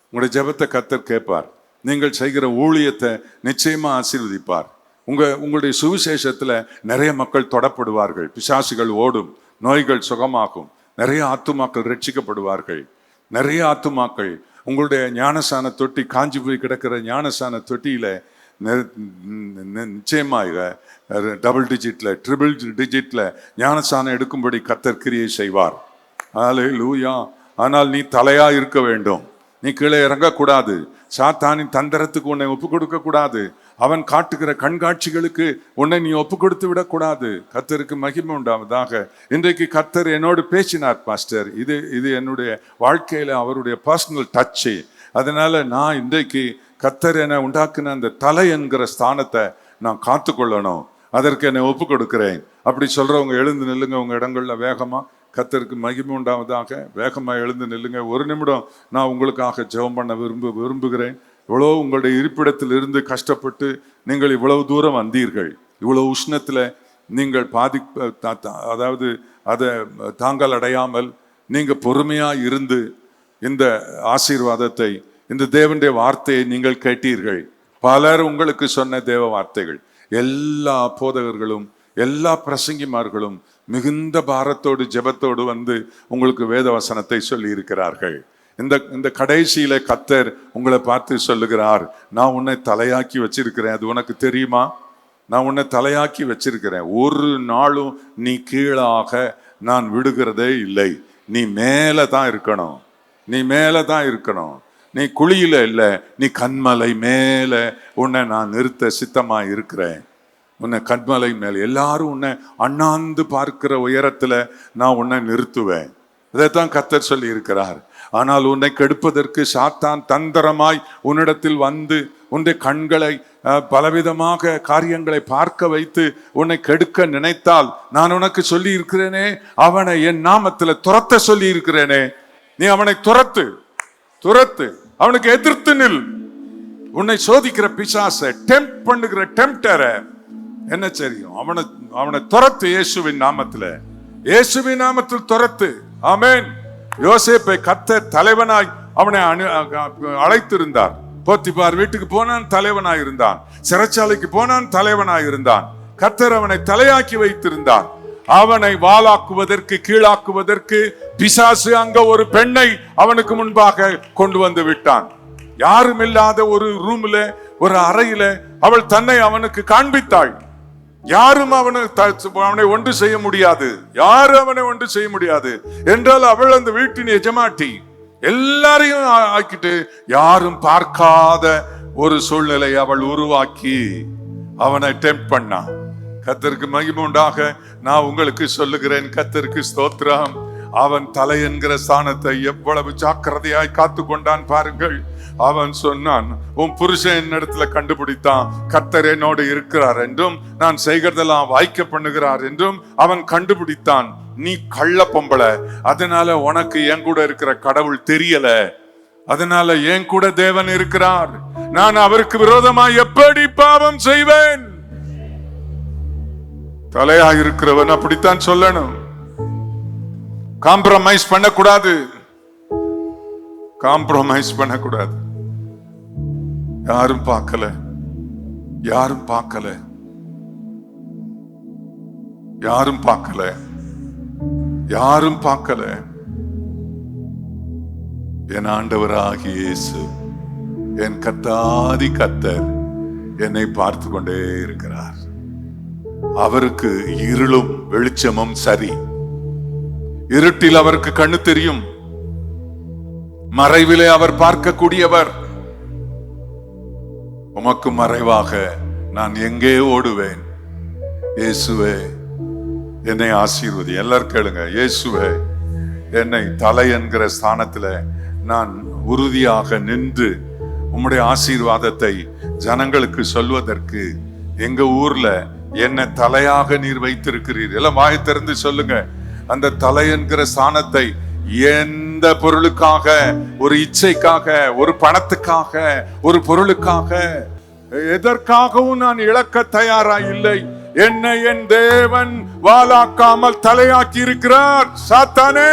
உங்களுடைய ஜெபத்தை கர்த்தர் கேட்பார். நீங்கள் செய்கிற ஊழியத்தை நிச்சயமா ஆசீர்வதிப்பார். உங்களுடைய சுவிசேஷத்துல நிறைய மக்கள் தொடப்படுவார்கள், பிசாசுகள் ஓடும், நோய்கள் சுகமாகும், நிறைய ஆத்துமாக்கள் ரட்சிக்கப்படுவார்கள். நிறைய ஆத்துமாக்கள் உங்களுடைய ஞானசான தொட்டி, காஞ்சி போய் கிடக்கிற ஞானசான தொட்டியில நிச்சயமாக டபுள் டிஜிட்ல, ட்ரிபிள் டிஜிட்ல ஞானசானம் எடுக்கும்படி கர்த்தர் கிரியை செய்வார். ஹல்லேலூயா. ஆனால் நீ தலையா இருக்க வேண்டும், நீ கீழே இறங்கக்கூடாது. சாத்தானின் தந்திரத்துக்கு உன்னை ஒப்பு கொடுக்க கூடாது. அவன் காட்டுகிற கண்காட்சிகளுக்கு உன்னை நீ ஒப்பு கொடுத்து விடக்கூடாது. கர்த்தருக்கு மகிமை உண்டாவதாக. இன்றைக்கு கர்த்தர் என்னோடு பேசினார் பாஸ்டர். இது என்னுடைய வாழ்க்கையில அவருடைய பர்சனல் டச்சு. அதனால நான் இன்றைக்கு கர்த்தர் என்னை உண்டாக்குன அந்த தலை என்கிற ஸ்தானத்தை நான் காத்து கொள்ளணும், அதற்கு என்னை ஒப்பு கொடுக்கிறேன். அப்படி சொல்றவங்க எழுந்து நில்லுங்க உங்க இடங்கள்ல வேகமா. கர்த்தருக்கு மகிமை உண்டாவதாக. வேகமா எழுந்து நில்லுங்க. ஒரு நிமிடம் நான் உங்களுக்காக ஜெபம் பண்ண விரும்புகிறேன். இவ்வளோ உங்களுடைய இருப்பிடத்தில் இருந்து கஷ்டப்பட்டு நீங்கள் இவ்வளவு தூரம் வந்தீர்கள். இவ்வளவு உஷ்ணத்துல நீங்கள் அதாவது அதை தாங்கள் அடையாமல் நீங்க பொறுமையா இருந்து இந்த ஆசீர்வாதத்தை, இந்த தேவனுடைய வார்த்தையை நீங்கள் கேட்டீர்கள். பலர் உங்களுக்கு சொன்ன தேவ வார்த்தைகள், எல்லா போதகர்களும் எல்லா பிரசங்கிமார்களும் மிகுந்த பாரத்தோடு ஜெபத்தோடு வந்து உங்களுக்கு வேத வசனத்தை சொல்லி இருக்கிறார்கள். இந்த கடைசியில கர்த்தர் உங்களை பார்த்து சொல்லுகிறார், நான் உன்னை தலையாக்கி வச்சிருக்கிறேன், அது உனக்கு தெரியுமா? நான் உன்னை தலையாக்கி வச்சிருக்கிறேன். ஒரு நாளும் நீ கீழாக நான் விடுகிறதே இல்லை. நீ மேல தான் இருக்கணும், நீ மேல தான் இருக்கணும். நீ குழியில இல்லை, நீ கண்மலை மேல உன்னை நான் நிறுத்த சித்தமா இருக்கிறேன். உன்னை கண்மலை மேல எல்லாரும் உன்னை அண்ணாந்து பார்க்கிற உயரத்துல நான் உன்னை நிறுத்துவேன். இதைத்தான் கர்த்தர் சொல்லி இருக்கிறார். ஆனால் உன்னை கெடுப்பதற்கு சாத்தான் தந்திரமாய் உன்னிடத்தில் வந்து உன்னுடைய கண்களை பலவிதமாக காரியங்களை பார்க்க வைத்து உன்னை கெடுக்க நினைத்தால், நான் உனக்கு சொல்லி இருக்கிறேனே, அவனை என் நாமத்துல துரத்த சொல்லி இருக்கிறேனே, நீ அவனை துரத்து, அவனுக்கு எதிர்த்து நில். உன்னை சோதிக்கிற பிசாசை, டெம்ப்ட் பண்ணுகிற டெம்ப்டரை என்ன தெரியும், அவனை துரத்து. இயேசுவின் நாமத்தில் துரத்து. ஆமென். யோசேப்பை கர்த்தர் தலைவனாய் அவனை அழைத்திருந்தார். போத்திபார் வீட்டுக்கு போனான், தலைவனாய் இருந்தான். சிறைச்சாலைக்கு போனான், தலைவனாய் இருந்தான். கர்த்தர் அவனை தலையாக்கி வைத்திருந்தார். அவனை வாளாக்குவதற்கு, கீழாக்குவதற்கு பிசாசு அங்க ஒரு பெண்ணை அவனுக்கு முன்பாக கொண்டு வந்து விட்டான். யாரும் இல்லாத ஒரு ரூம்ல, ஒரு அறையில அவள் தன்னை அவனுக்கு காண்பித்தாள். யாரும் அவனை ஒன்று செய்ய முடியாது, யாரும் அவனை ஒன்று செய்ய முடியாது என்றால் அவள் அந்த வீட்டின் எஜமாட்டி. எல்லாரையும் ஆக்கிட்டு யாரும் பார்க்காத ஒரு சூழ்நிலை அவள் உருவாக்கி அவனை டெம்ப்ட் பண்ணான். கர்த்தருக்கு மகிமை உண்டாக. நான் உங்களுக்கு சொல்லுகிறேன், கர்த்தருக்கு ஸ்தோத்திரம். அவன் தலை என்கிற ஸ்தானத்தை எவ்வளவு ஜாக்கிரதையாய் காத்து கொண்டான் பாருங்கள். அவன் சொன்னான், உன் புருஷன் என்னிடத்துல கண்டுபிடித்தான் கர்த்தர் என்னோடு இருக்கிறார் என்றும் நான் செய்கிறதெல்லாம் வாய்க்க பண்ணுகிறார் என்றும் அவன் கண்டுபிடித்தான். நீ கள்ள பொம்பளை, அதனால உனக்கு என் கூட இருக்கிற கடவுள் தெரியல, அதனால என் கூட தேவன் இருக்கிறார், நான் அவருக்கு விரோதமாய் எப்படி பாவம் செய்வேன்? தலையா இருக்கிறவன் அப்படித்தான் சொல்லணும். காம்ப்ரமைஸ் பண்ணக்கூடாது, காம்ப்ரமைஸ் பண்ணக்கூடாது. யாரும் பார்க்கல, யாரும் பார்க்கல, யாரும் பார்க்கல, யாரும் பார்க்கல. என் ஆண்டவராகிய இயேசு, என் கர்த்தாதி கர்த்தர் என்னை பார்த்து கொண்டே இருக்கிறார். அவருக்கு இருளும் வெளிச்சமும் சரி. இருட்டில் அவருக்கு கண்ணு தெரியும், மறைவிலே அவர் பார்க்கக்கூடியவர். உமக்கு மறைவாக நான் எங்கே ஓடுவேன்? இயேசுவே என்னை ஆசீர்வதி. எல்லாரும் கேளுங்க, இயேசுவே என்னை தலை என்கிற ஸ்தானத்துல நான் உறுதியாக நின்று உம்முடைய ஆசீர்வாதத்தை ஜனங்களுக்கு சொல்வதற்கு எங்க ஊர்ல என்னை தலையாக நீர் வைத்திருக்கிறீர். எல்லாம் வாய் திறந்து சொல்லுங்க. அந்த தலை என்கிற ஸ்தானத்தை எந்த பொருளுக்காக, ஒரு இச்சைக்காக, ஒரு பணத்துக்காக, ஒரு பொருளுக்காக, எதற்காகவும் நான் இழக்க தயாரா இல்லை. என்னை என் தேவன் வாலாக்காமல் தலையாக்கி இருக்கிறார். சாத்தானே,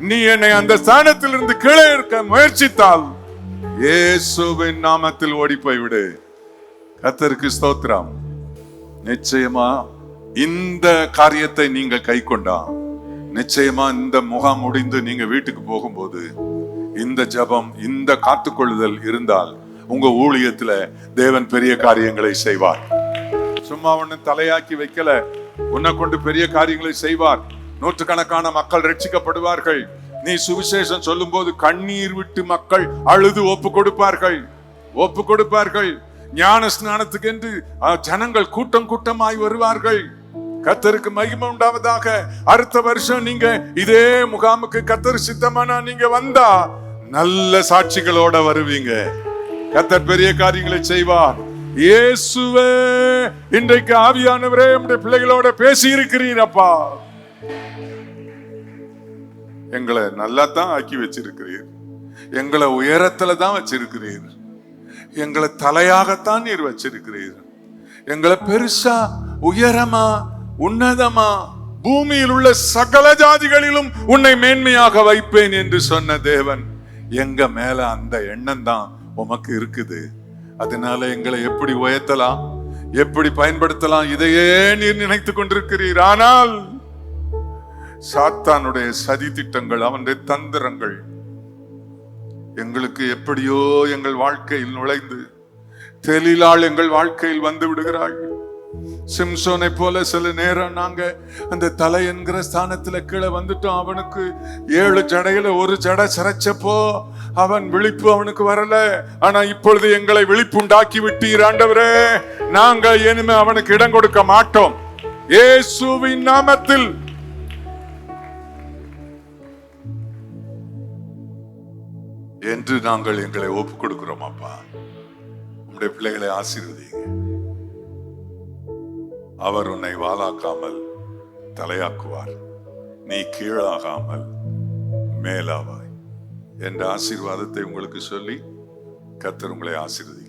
நீ என்னை அந்த ஸ்தானத்தில் இருந்து கீழே இருக்க முயற்சித்தால் இயேசுவின் நாமத்தில் ஓடி போய்விடு. கர்த்தருக்கு ஸ்தோத்திரம். நிச்சயமா இந்த காரியத்தை நீங்க கை கொண்டா, நிச்சயமா இந்த முகாம் முடிந்து நீங்க வீட்டுக்கு போகும்போது இந்த ஜபம், இந்த காத்துக்கொள்ளுதல் இருந்தால் உங்க ஊழியத்துல தேவன் பெரிய காரியங்களை செய்வார். சும்மா ஒண்ணு தலையாக்கி வைக்கல, உன்னை கொண்டு பெரிய காரியங்களை செய்வார். நூற்றுக்கணக்கான மக்கள் ரட்சிக்கப்படுவார்கள். நீ சுவிசேஷம் சொல்லும் போது கண்ணீர் விட்டு மக்கள் அழுது ஒப்பு கொடுப்பார்கள், ஒப்பு கொடுப்பார்கள். ஞான ஸ்நானத்துக்கு என்று ஜனங்கள் கூட்டம் கூட்டமாய் வருவார்கள். கர்த்தருக்கு மகிமை உண்டாவதாக. அடுத்த வருஷம் நீங்க இதே முகாமுக்கு கர்த்தர் சித்தமானா நீங்க வந்தா நல்ல சாட்சிகளோட வருவீங்க. கர்த்தர் பெரிய காரியங்களை செய்வார். இயேசுவே, இன்றைக்கு ஆவியானவரே நம்முடைய பிள்ளைகளோட பேசி இருக்கிறீரப்பா. எங்களை நல்லா தான் ஆக்கி வச்சிருக்கிறீர், எங்களை உயரத்துல தான் வச்சிருக்கிறீர், எங்களை தலையாகத்தான் நீர் வச்சிருக்கிறீர். எங்களை பெருசா, உயரமா, உன்னதமா, பூமியில் உள்ள சகல ஜாதிகளிலும் உன்னை மேன்மையாக வைப்பேன் என்று சொன்ன தேவன் எங்க மேல அந்த எண்ணம் தான் உமக்கு இருக்குது. அதனால எங்களை எப்படி உயர்த்தலாம், எப்படி பயன்படுத்தலாம், இதையே நீர் நினைத்து கொண்டிருக்கிறீர். ஆனால் சாத்தானுடைய சதி திட்டங்கள், அவனுடைய தந்திரங்கள் எங்களுக்கு எப்படியோ எங்கள் வாழ்க்கையில் நுழைந்து தெளிலால் எங்கள் வாழ்க்கையில் வந்து விடுகிறார்கள். சிம்சோனை போல சில நேரம் நாங்க அந்த தலை என்கிற ஸ்தானத்துல கீழே வந்துட்டோம். அவனுக்கு 7 ஜடையில ஒரு ஜடை சிரைச்சப்போ அவன் விழிப்பு அவனுக்கு வரல. ஆனா இப்பொழுது எங்களை விழிப்புண்டாக்கி விட்டீர் ஆண்டவரே. நாங்கள் இனிமே அவனுக்கு இடம் கொடுக்க மாட்டோம். இயேசுவின் நாமத்தில் என்று நாங்கள் எங்களை ஒப்பு கொடுக்கிறோம். அப்பா, உம்முடைய பிள்ளைகளை ஆசீர்வதிங்க. அவர் உன்னை வாலாக்காமல் தலையாக்குவார், நீ கீழாகாமல் மேலாவாய் என்ற ஆசீர்வாதத்தை உங்களுக்கு சொல்லி கர்த்தர் உங்களை ஆசீர்வதிக்கிறார்.